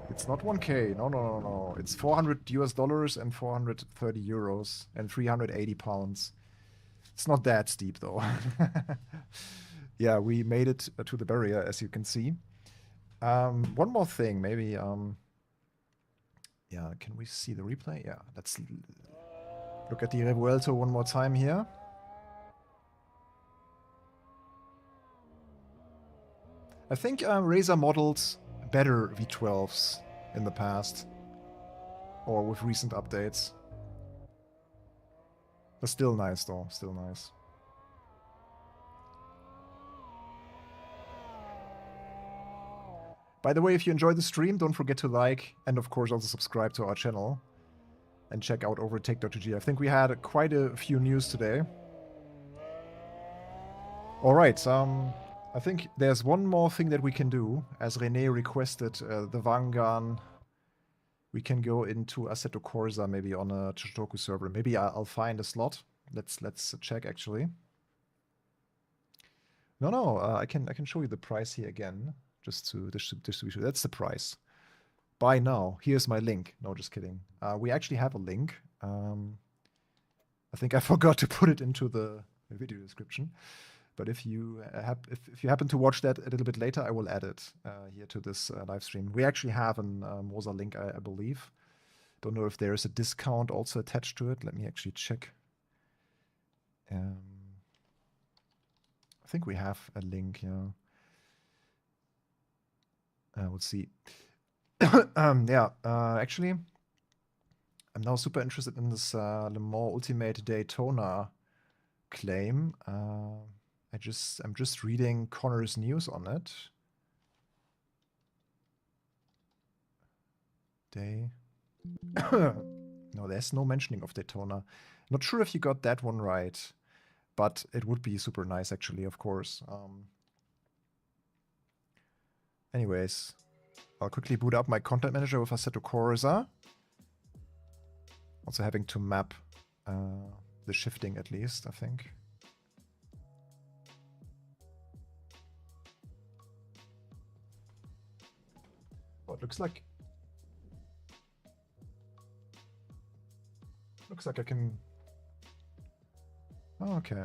[SPEAKER 1] It's not 1K. No, no, no, no. It's $400 and 430 euros and 380 pounds. It's not that steep, though. Yeah, we made it to the barrier, as you can see. One more thing, maybe. Yeah, can we see the replay? Yeah, let's look at the Revuelto one more time here. I think Razer modeled better V12s in the past, or with recent updates. But still nice, though. Still nice. By the way, if you enjoyed the stream, don't forget to like and, of course, also subscribe to our channel and check out overtake.gg. I think we had quite a few news today. All right, I think there's one more thing that we can do. As René requested, the Wangan, we can go into Assetto Corsa maybe on a Shutoko server. Maybe I'll find a slot. Let's check actually. No, I can show you the price here again, just to be sure. That's the price. Buy now. Here's my link. No, just kidding. We actually have a link. I think I forgot to put it into the video description. But if you happen to watch that a little bit later, I will add it here to this live stream. We actually have an MOZA link, I believe. Don't know if there is a discount also attached to it. Let me actually check. I think we have a link, yeah. We'll see. Yeah, actually, I'm now super interested in this Le Mans Ultimate Daytona claim. I'm just reading Connor's news on it. No, there's no mentioning of Daytona. Not sure if you got that one right, but it would be super nice, actually, of course. Anyways, I'll quickly boot up my content manager with Assetto Corsa. Also having to map the shifting at least, I think. Oh, it looks like I can. Oh, okay.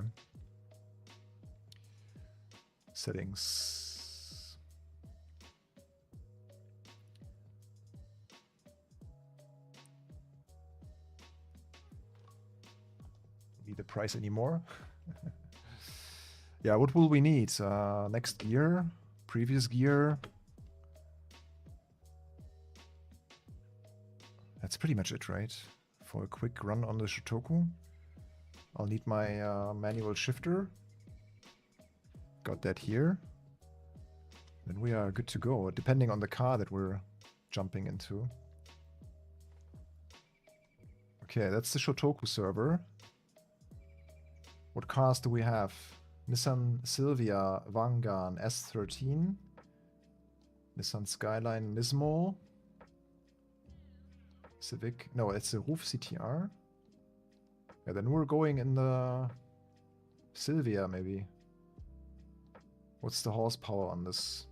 [SPEAKER 1] Settings. Need the price anymore? Yeah, what will we need? Next gear, previous gear. That's pretty much it, right? For a quick run on the Shutoko. I'll need my manual shifter. Got that here. Then we are good to go, depending on the car that we're jumping into. Okay, that's the Shutoko server. What cars do we have? Nissan Silvia, Wangan, S13. Nissan Skyline, Nismo. Civic. No, it's a Roof CTR. Yeah, then we're going in the Silvia, maybe. What's the horsepower on this?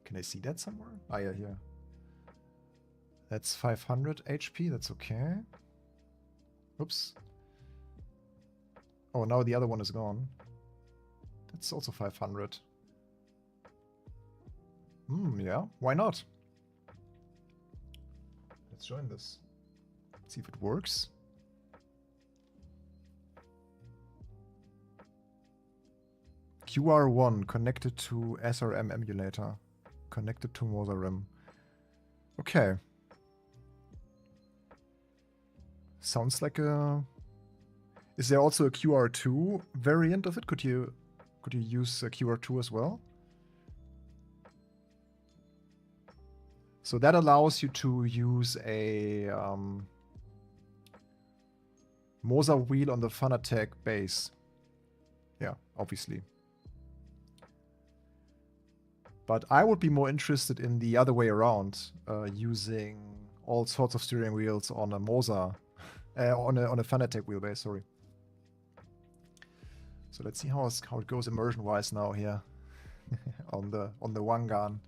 [SPEAKER 1] Can I see that somewhere? Ah, yeah, here. That's 500 HP, that's okay. Oops. Oh, now the other one is gone. That's also 500. Yeah, why not? Let's join this. See if it works. QR1 connected to SRM emulator. Connected to MOZA RAM. Okay. Sounds like a... Is there also a QR2 variant of it? Could you use a QR2 as well? So that allows you to use a MOZA wheel on the Fanatec base. Yeah, obviously. But I would be more interested in the other way around, using all sorts of steering wheels on a MOZA, on a Fanatec wheelbase. Sorry. So let's see how it goes immersion-wise now here on the Wangan.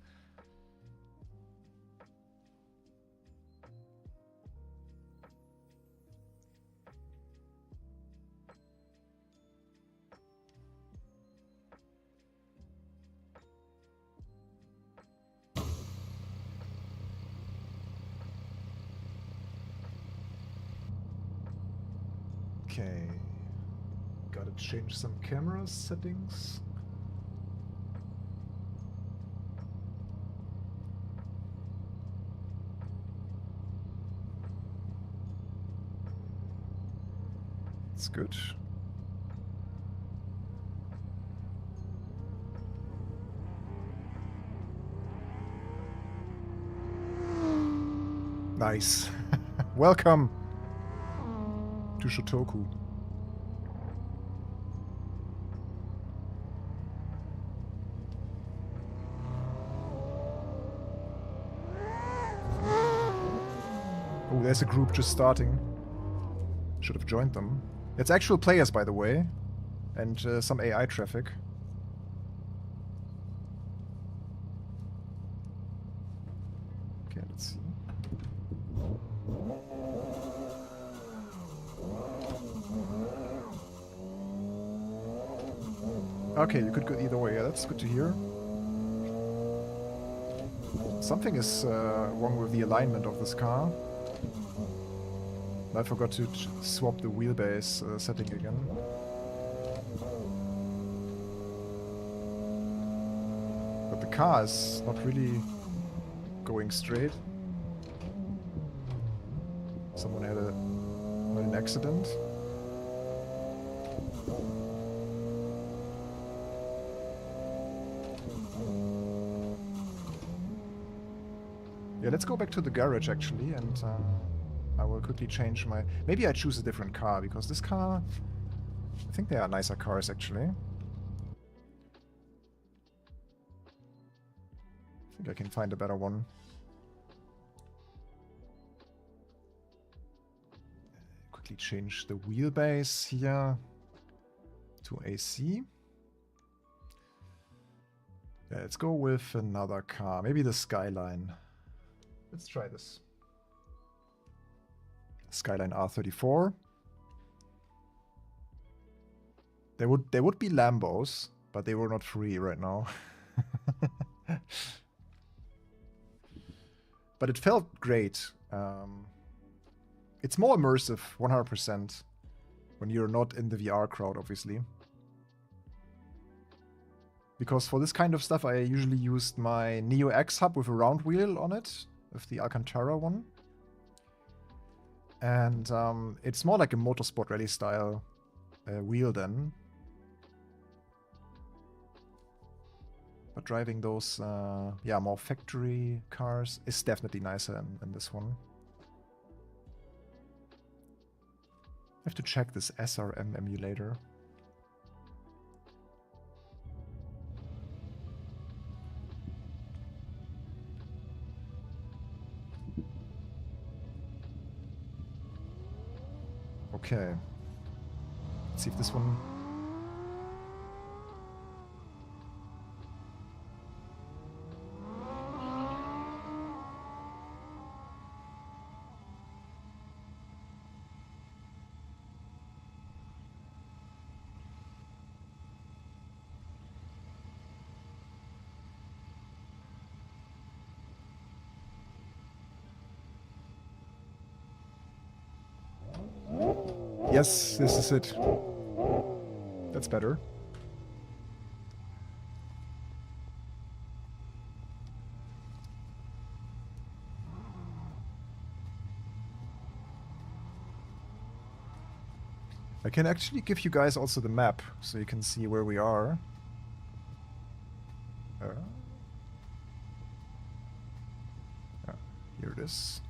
[SPEAKER 1] Okay, gotta change some camera settings. It's good. Nice. Welcome to Shutoko. Oh, there's a group just starting. Should have joined them. It's actual players, by the way, and some AI traffic. Okay, let's see. Okay, you could go either way. Yeah, that's good to hear. Something is wrong with the alignment of this car. I forgot to swap the wheelbase setting again. But the car is not really going straight. Someone had an accident. Yeah, let's go back to the garage actually, and I will quickly change my... Maybe I choose a different car, because this car... I think they are nicer cars actually. I think I can find a better one. Quickly change the wheelbase here to AC. Yeah, let's go with another car. Maybe the Skyline. Let's try this. Skyline R34. There would be Lambos, but they were not free right now. But it felt great. It's more immersive, 100%, when you're not in the VR crowd, obviously. Because for this kind of stuff, I usually used my Neo X hub with a round wheel on it, with the Alcantara one. And it's more like a motorsport rally style wheel then. But driving those, yeah, more factory cars is definitely nicer in this one. I have to check this SRM emulator. Okay. Let's see if this one... Yes, this is it. That's better. I can actually give you guys also the map, so you can see where we are. Here it is.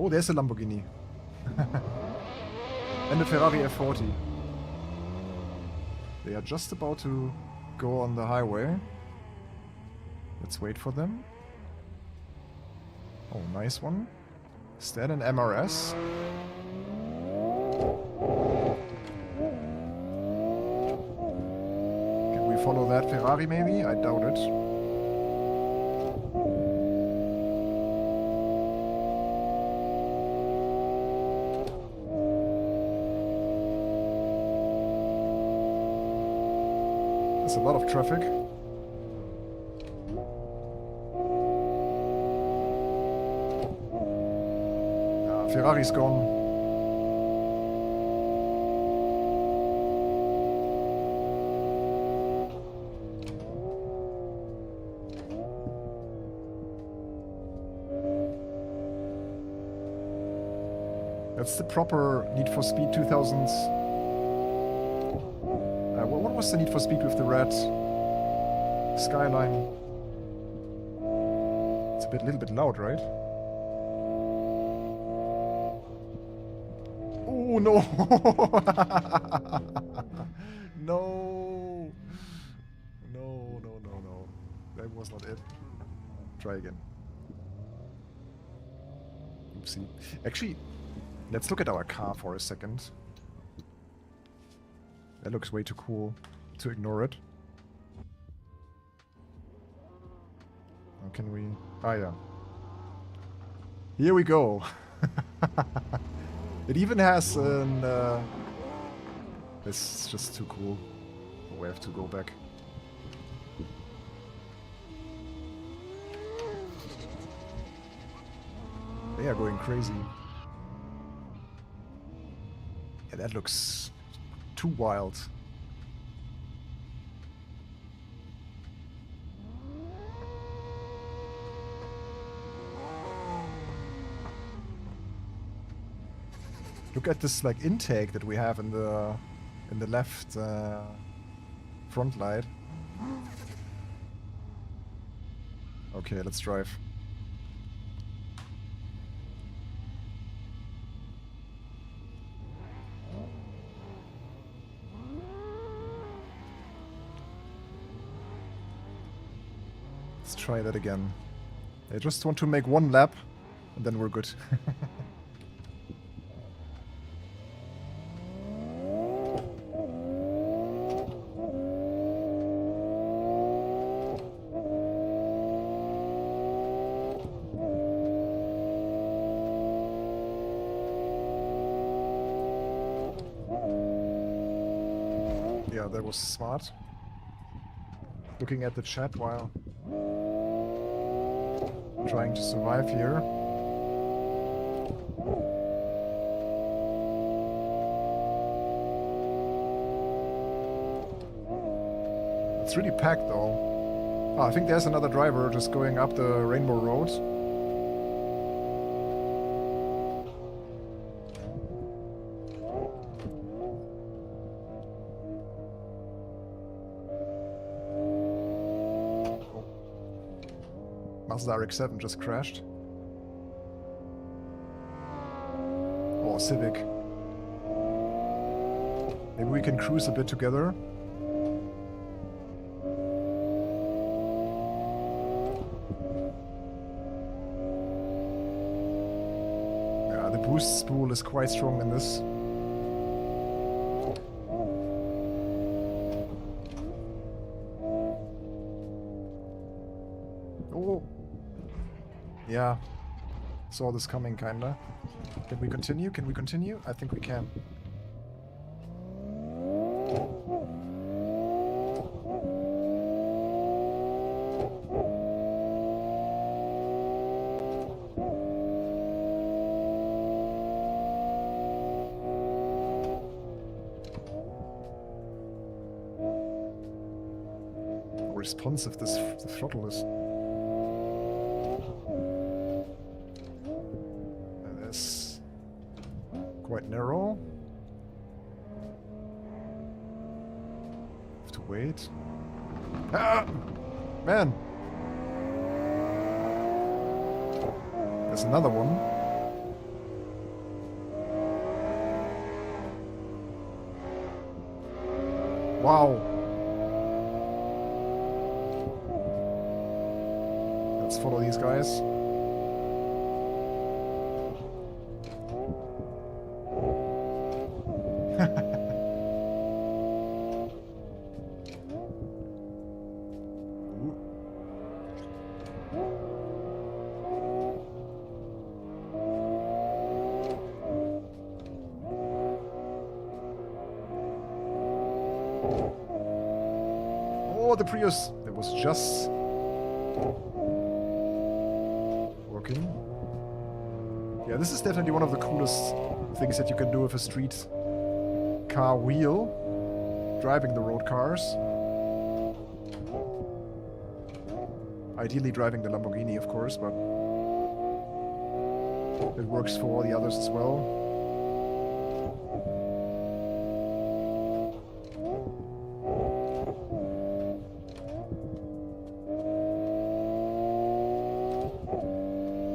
[SPEAKER 1] Oh, there's a Lamborghini. And a Ferrari F40. They are just about to go on the highway. Let's wait for them. Oh, nice one. Is that an MRS? Can we follow that Ferrari maybe? I doubt it. There's a lot of traffic. Ferrari's gone. That's the proper Need for Speed 2000s. What was the Need for Speed with the red skyline? It's a little bit loud, right? Oh no! No! No, no, no, no. That was not it. Try again. Oopsie. Actually, let's look at our car for a second. That looks way too cool to ignore it. How can we... Ah, yeah. Here we go. It even has an... This is just too cool. We have to go back. They are going crazy. Yeah, that looks too wild. Look at this like intake that we have in the left front light. Okay, let's drive. Let's try that again. I just want to make one lap and then we're good. Yeah, that was smart. Looking at the chat while trying to survive here. It's really packed though. Oh, I think there's another driver just going up the Rainbow Road. MOZA RX-7 just crashed. Oh, Civic. Maybe we can cruise a bit together. Yeah, the boost spool is quite strong in this. Oh. Yeah, saw this coming, kinda. Can we continue? Can we continue? I think we can. How responsive the throttle is. Quite narrow. Have to wait. Ah! Man! There's another one. Wow. Let's follow these guys. Oh, the Prius. That was just working. Yeah, this is definitely one of the coolest things that you can do with a street car wheel. Driving the road cars. Ideally driving the Lamborghini, of course, but it works for all the others as well.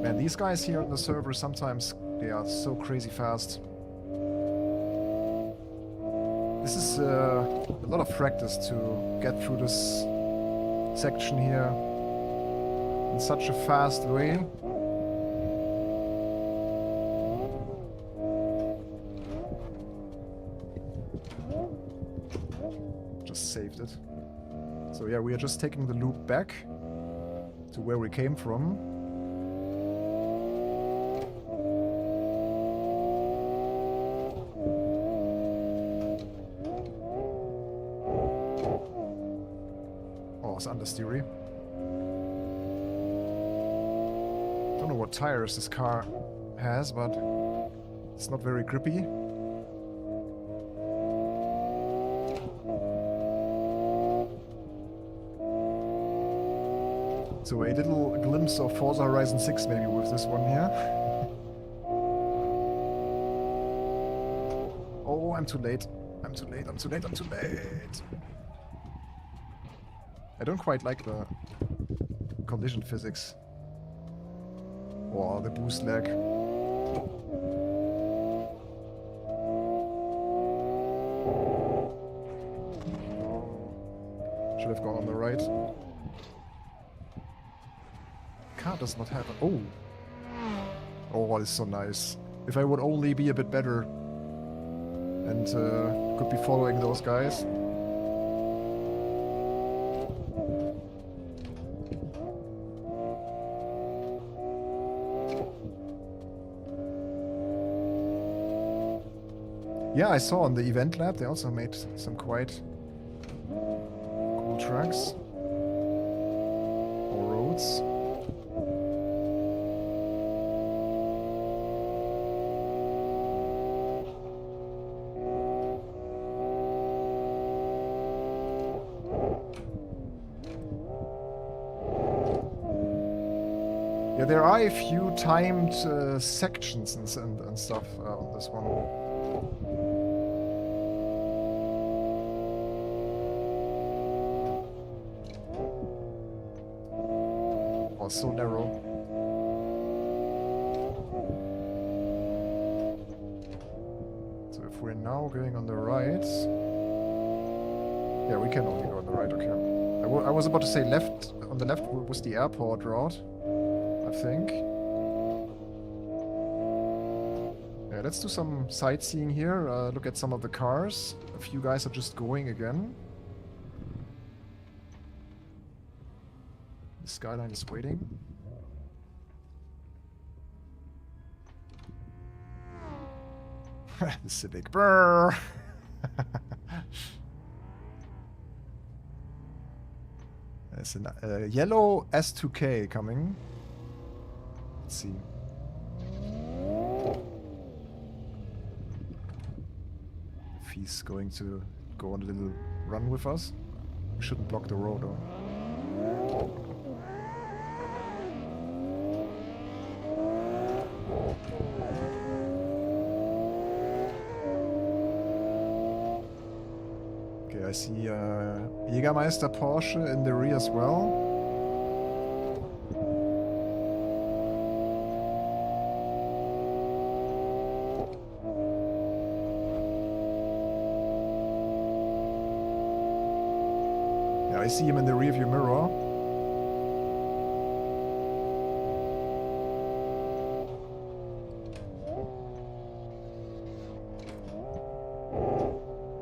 [SPEAKER 1] Man, these guys here on the server, sometimes they are so crazy fast. This is a lot of practice to get through this section here in such a fast way. Just saved it. So yeah, we are just taking the loop back to where we came from. Oh, it's understeery. Don't know what tires this car has, but it's not very grippy. So a little glimpse of Forza Horizon 6 maybe with this one here. Oh, I'm too late. I'm too late, I'm too late, I'm too late. I don't quite like the collision physics. Or the boost lag. Should have gone on the right. Car does not have a... Oh! Oh, this is so nice. If I would only be a bit better and could be following those guys. Yeah, I saw on the event lab they also made some quite cool tracks or roads. Yeah, there are a few timed sections and stuff on this one. Oh, so narrow. So if we're now going on the right... Yeah, we can only go on the right, okay. I was about to say left. On the left was the airport route, I think. Yeah, let's do some sightseeing here. Look at some of the cars. A few guys are just going again. The skyline is waiting. The Civic. Brrr. There's a yellow S2K coming. Let's see. If he's going to go on a little run with us. We shouldn't block the road though. Okay, I see Jägermeister Porsche in the rear as well. I see him in the rearview mirror.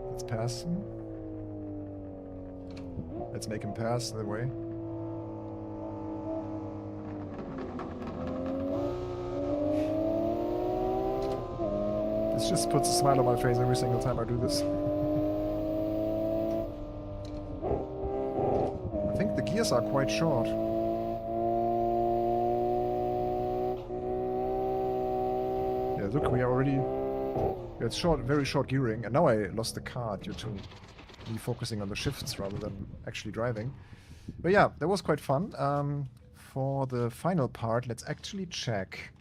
[SPEAKER 1] Let's pass him. Let's make him pass the way. This just puts a smile on my face every single time I do this. I think the gears are quite short. Yeah, look, we are already... It's short, very short gearing, and now I lost the car due to me focusing on the shifts rather than actually driving. But yeah, that was quite fun. For the final part, let's actually check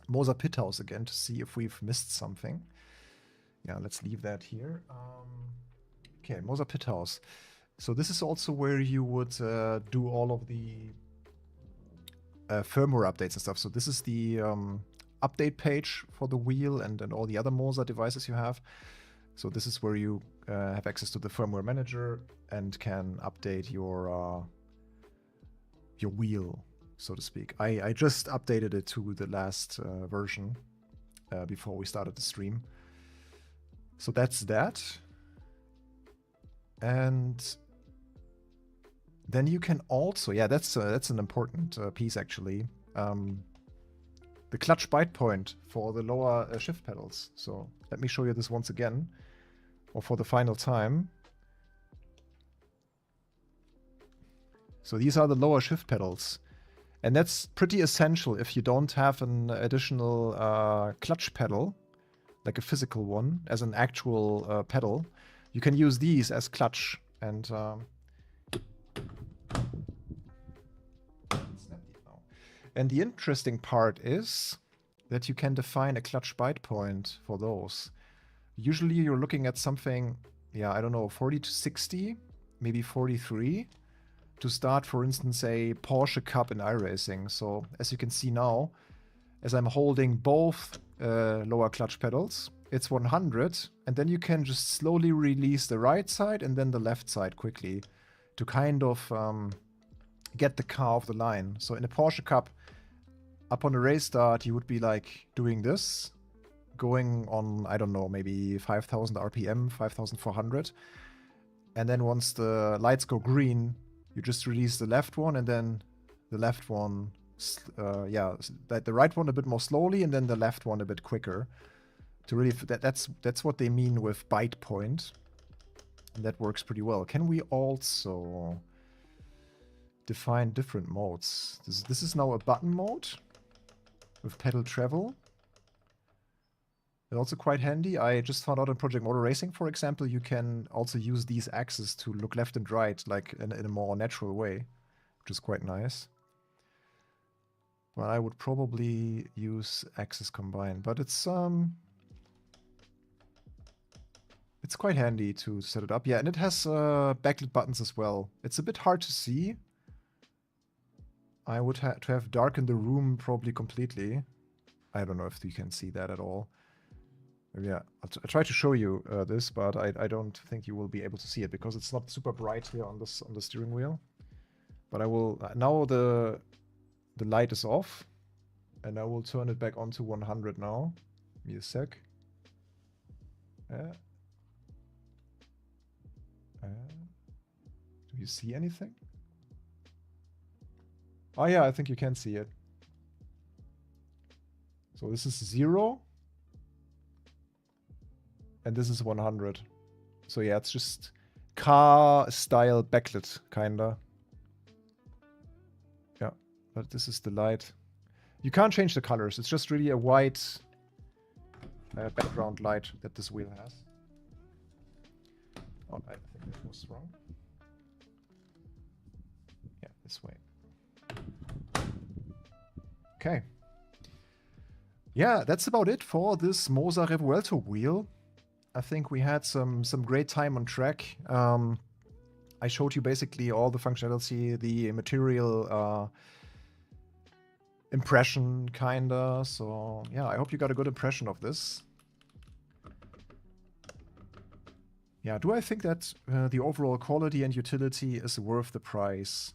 [SPEAKER 1] MOZA Pit House again to see if we've missed something. Yeah, let's leave that here. Okay, MOZA Pit House. So this is also where you would do all of the firmware updates and stuff. So this is the update page for the wheel and all the other MOZA devices you have. So this is where you have access to the firmware manager and can update your wheel, so to speak. I just updated it to the last version before we started the stream. So that's that. And then you can also, yeah, that's an important piece actually. The clutch bite point for the lower shift pedals. So let me show you this once again, or for the final time. So these are the lower shift pedals. And that's pretty essential if you don't have an additional clutch pedal, like a physical one, as an actual pedal. You can use these as clutch. And and the interesting part is that you can define a clutch bite point for those. Usually you're looking at something, yeah, I don't know, 40 to 60, maybe 43, to start, for instance, a Porsche Cup in iRacing. So as you can see now, as I'm holding both lower clutch pedals, it's 100, and then you can just slowly release the right side and then the left side quickly to kind of get the car off the line. So in a Porsche Cup, up on the race start, you would be like doing this, going on, I don't know, maybe 5,000 RPM, 5,400. And then once the lights go green, you just release the left one, and then the left one, yeah, the right one a bit more slowly, and then the left one a bit quicker. To really, that's what they mean with bite point, and that works pretty well. Can we also define different modes? This is now a button mode with pedal travel. It's also quite handy. I just found out in Project Motor Racing, for example, you can also use these axes to look left and right, like in a more natural way, which is quite nice. Well, I would probably use axes combined, but it's quite handy to set it up. Yeah, and it has backlit buttons as well. It's a bit hard to see. I would have to have darkened the room probably completely. I don't know if you can see that at all. Yeah, I'll try to show you this, but I don't think you will be able to see it because it's not super bright here on the steering wheel. But I will now the light is off, and I will turn it back on to 100 now. Give me a sec. Do you see anything? Oh yeah, I think you can see it. So this is 0. And this is 100. So yeah, it's just car-style backlit, kinda. Yeah, but this is the light. You can't change the colors. It's just really a white background light that this wheel has. Oh, I think that was wrong. Yeah, this way. Okay. Yeah, that's about it for this MOZA Revuelto wheel. I think we had some great time on track. I showed you basically all the functionality, the material impression, kinda. So yeah, I hope you got a good impression of this. Yeah, do I think that the overall quality and utility is worth the price?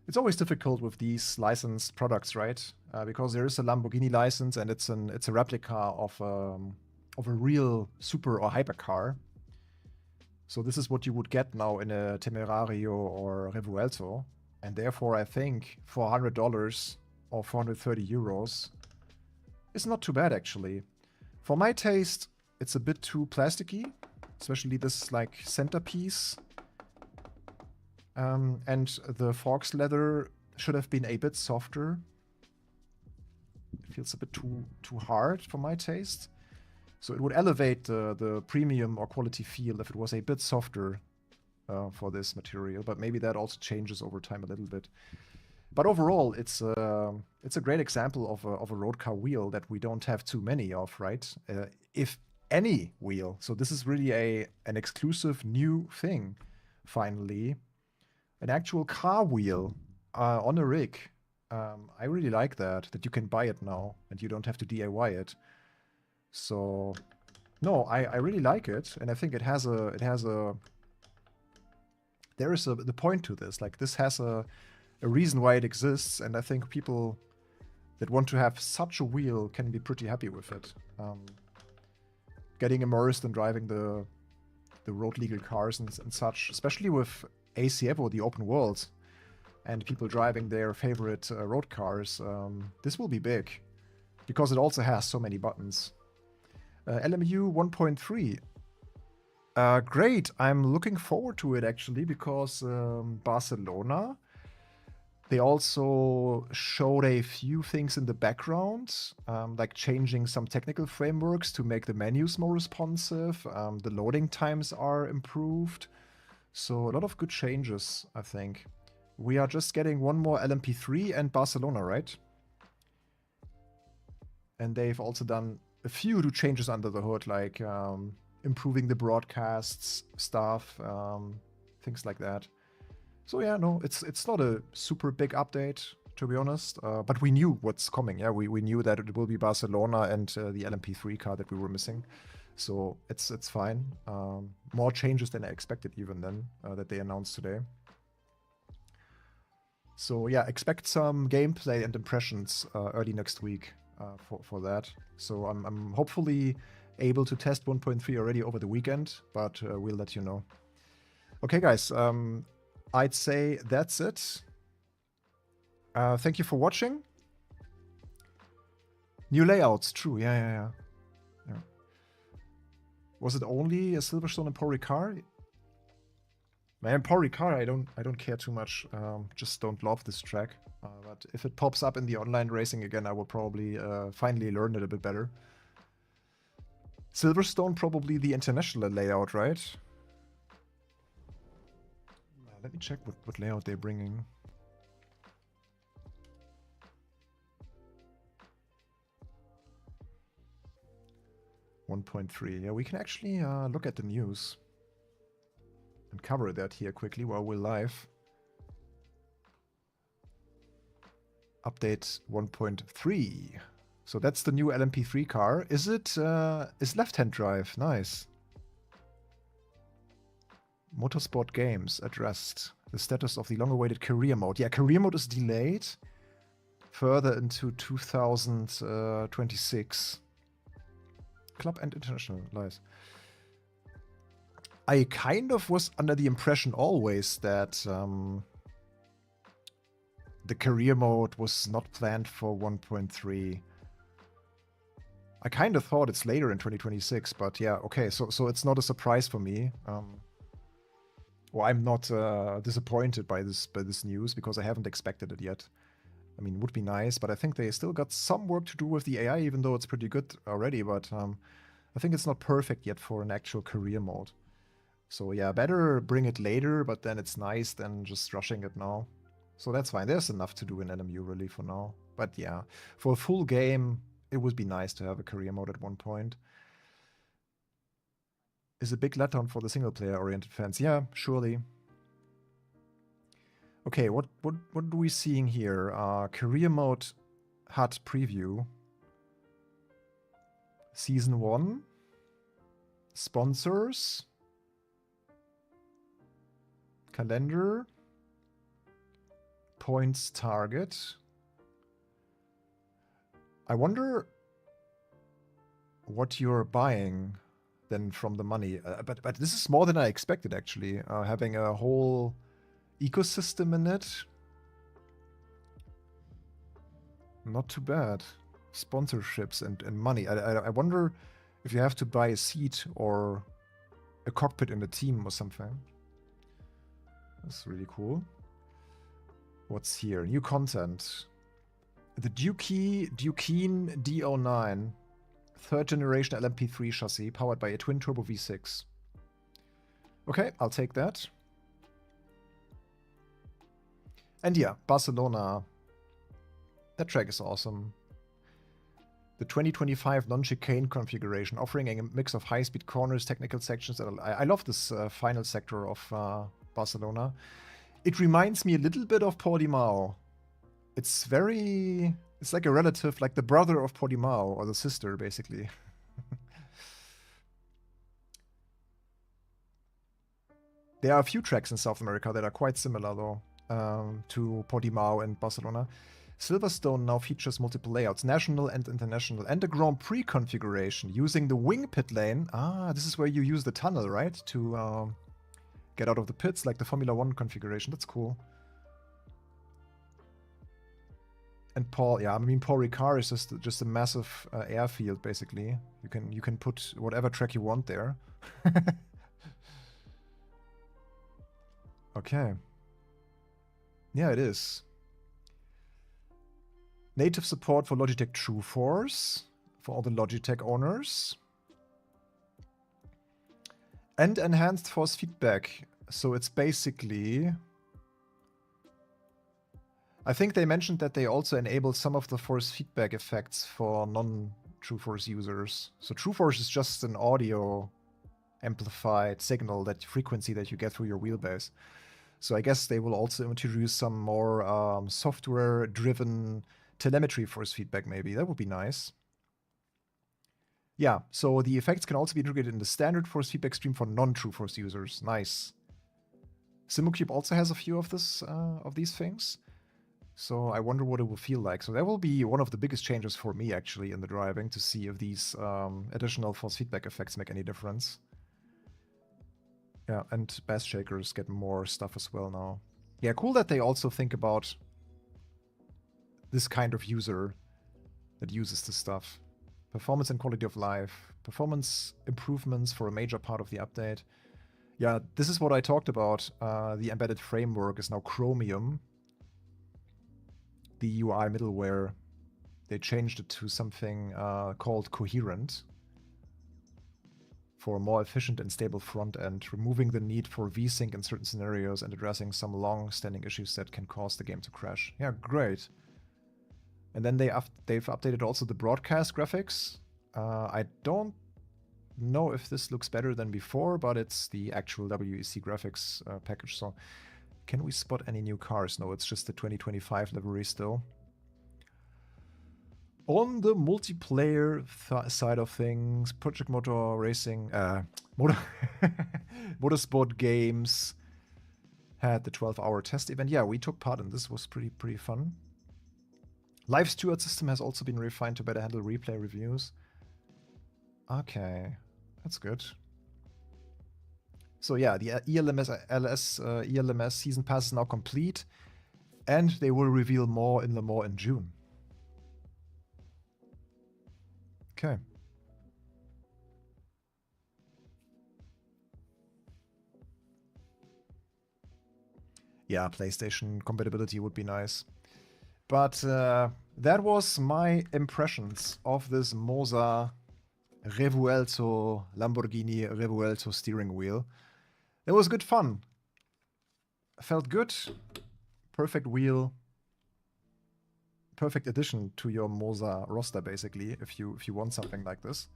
[SPEAKER 1] It's always difficult with these licensed products, right? Because there is a Lamborghini license and it's a replica of a real super or hypercar. So this is what you would get now in a Temerario or Revuelto. And therefore I think $400 or 430 euros is not too bad actually. For my taste, it's a bit too plasticky, especially this like centerpiece. And the forks leather should have been a bit softer. It feels a bit too hard for my taste. So it would elevate the premium or quality feel if it was a bit softer for this material. But maybe that also changes over time a little bit. But overall, it's a great example of a road car wheel that we don't have too many of, right? If any wheel. So this is really an exclusive new thing, finally. An actual car wheel on a rig. I really like that you can buy it now and you don't have to DIY it. So, no, I really like it, and I think there is the point to this. Like, this has a reason why it exists, and I think people that want to have such a wheel can be pretty happy with it. Getting immersed in driving the road legal cars and such, especially with ACEVO, the open world, and people driving their favorite road cars, this will be big, because it also has so many buttons. LMU 1.3. Great, I'm looking forward to it actually, because Barcelona, they also showed a few things in the background, like changing some technical frameworks to make the menus more responsive. The loading times are improved. So a lot of good changes, I think. We are just getting one more LMP3 and Barcelona, right? And they've also done a few changes under the hood, like improving the broadcasts stuff, things like that. So yeah, no, it's not a super big update, to be honest. But we knew what's coming. Yeah, we knew that it will be Barcelona and the LMP3 car that we were missing. So it's fine. More changes than I expected even then, that they announced today. So yeah, expect some gameplay and impressions early next week for that. So I'm hopefully able to test 1.3 already over the weekend, but we'll let you know. Okay, guys, I'd say that's it. Thank you for watching. New layouts, true. Yeah. Was it only a Silverstone and Paul Ricard? Man, Paul Ricard, I don't care too much. Just don't love this track. But if it pops up in the online racing again, I will probably finally learn it a bit better. Silverstone, probably the international layout, right? Let me check what layout they're bringing. .3. Yeah, we can actually look at the news and cover that here quickly while we're live. Update 1.3. So that's the new LMP3 car. Is it is left-hand drive? Nice. Motorsport Games addressed the status of the long-awaited career mode. Yeah, career mode is delayed further into 2026. Club and international, nice. I kind of was under the impression always that the career mode was not planned for 1.3. I kind of thought it's later in 2026, but yeah, okay, so it's not a surprise for me. Well, I'm not disappointed by this news, because I haven't expected it yet. I mean, it would be nice, but I think they still got some work to do with the AI, even though it's pretty good already, but I think it's not perfect yet for an actual career mode. So yeah, better bring it later, but then it's nice than just rushing it now. So that's fine. There's enough to do in LMU really for now. But yeah, for a full game, it would be nice to have a career mode at one point. Is a big letdown for the single-player-oriented fans. Yeah, surely. Okay, what are we seeing here? Career mode HUD preview. Season 1. Sponsors. Calendar. Points target. I wonder what you're buying then from the money. But this is more than I expected, actually. Having a whole ecosystem in it. Not too bad. Sponsorships and money. I wonder if you have to buy a seat or a cockpit in the team or something. That's really cool. What's here? New content. The Duquine D09. 3rd generation LMP3 chassis powered by a twin-turbo V6. Okay, I'll take that. And yeah, Barcelona. That track is awesome. The 2025 non-chicane configuration, offering a mix of high-speed corners, technical sections. I love this final sector of Barcelona. It reminds me a little bit of Portimao. It's very... It's like a relative, like the brother of Portimao, or the sister, basically. There are a few tracks in South America that are quite similar, though, to Portimao and Barcelona. Silverstone now features multiple layouts, national and international, and a Grand Prix configuration using the wing pit lane. Ah, this is where you use the tunnel, right? To get out of the pits, like the Formula 1 configuration. That's cool. And Paul, yeah, I mean, Paul Ricard is just a massive airfield, basically. You can put whatever track you want there. Okay. Yeah, it is. Native support for Logitech True Force for all the Logitech owners. And enhanced force feedback. So it's basically... I think they mentioned that they also enable some of the force feedback effects for non-True Force users. So True Force is just an audio amplified signal, that frequency that you get through your wheelbase. So I guess they will also introduce some more software-driven telemetry force feedback, maybe. That would be nice. Yeah, so the effects can also be integrated in the standard force feedback stream for non-True Force users. Nice. SimuCube also has a few of these things. So I wonder what it will feel like. So that will be one of the biggest changes for me, actually, in the driving, to see if these additional force feedback effects make any difference. Yeah, and bass shakers get more stuff as well now. Yeah, cool that they also think about this kind of user that uses this stuff. Performance and quality of life. Performance improvements for a major part of the update. Yeah, this is what I talked about. The embedded framework is now Chromium. The UI middleware, they changed it to something called Coherent for a more efficient and stable front end, removing the need for VSync in certain scenarios and addressing some long-standing issues that can cause the game to crash. Yeah, great. And then they've updated also the broadcast graphics. I don't know if this looks better than before, but it's the actual WEC graphics package. So can we spot any new cars? No, it's just the 2025 livery still. On the multiplayer side of things, Project Motor Racing, Motorsport Games had the 12-hour test event. Yeah, we took part in this. Was pretty fun. Live steward system has also been refined to better handle replay reviews. Okay, that's good. So yeah, the ELMS season pass is now complete, and they will reveal more in Le Mans in June. Okay. Yeah, PlayStation compatibility would be nice. But that was my impressions of this MOZA Revuelto, Lamborghini Revuelto steering wheel. It was good fun. Felt good. Perfect wheel. Perfect addition to your MOZA roster, basically, if you want something like this.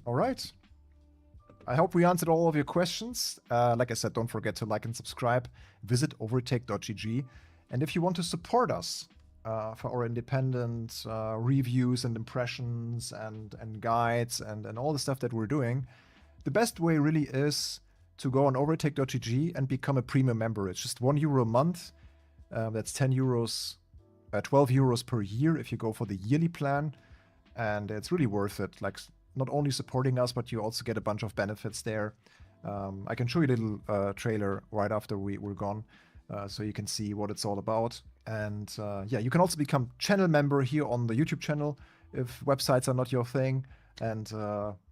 [SPEAKER 1] All right. I hope we answered all of your questions. Like I said, don't forget to like and subscribe. Visit overtake.gg. And if you want to support us for our independent reviews and impressions and guides and all the stuff that we're doing, the best way really is to go on overtake.gg and become a premium member. It's just €1 a month. That's 10 euros, 12 euros per year if you go for the yearly plan. And it's really worth it. Like, not only supporting us, but you also get a bunch of benefits there. I can show you a little trailer right after we're gone, so you can see what it's all about. And yeah, you can also become channel member here on the YouTube channel if websites are not your thing. And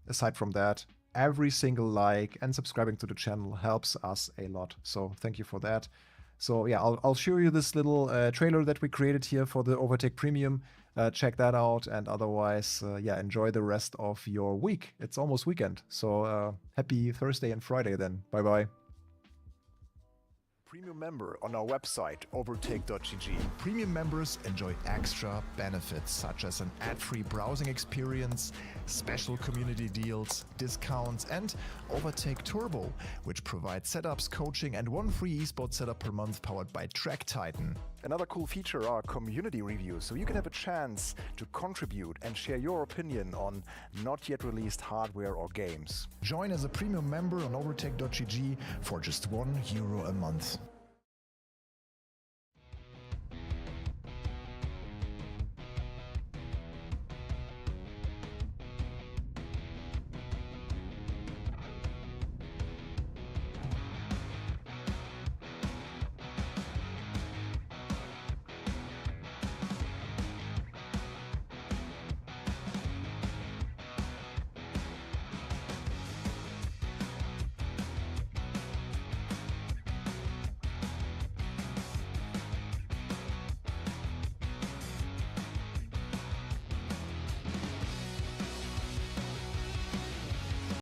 [SPEAKER 1] aside from that, every single like and subscribing to the channel helps us a lot. So thank you for that. So yeah, I'll show you this little trailer that we created here for the Overtake Premium. Check that out, and otherwise, yeah, enjoy the rest of your week. It's almost weekend, so happy Thursday and Friday then. Bye-bye. Premium member on our website, overtake.gg. Premium members enjoy extra benefits such as an ad-free browsing experience, special community deals, discounts, and Overtake Turbo, which provides setups, coaching, and one free eSport setup per month powered by Track Titan. Another cool feature are community reviews, so you can have a chance to contribute and share your opinion on not yet released hardware or games. Join as a premium member on overtake.gg for just €1 a month.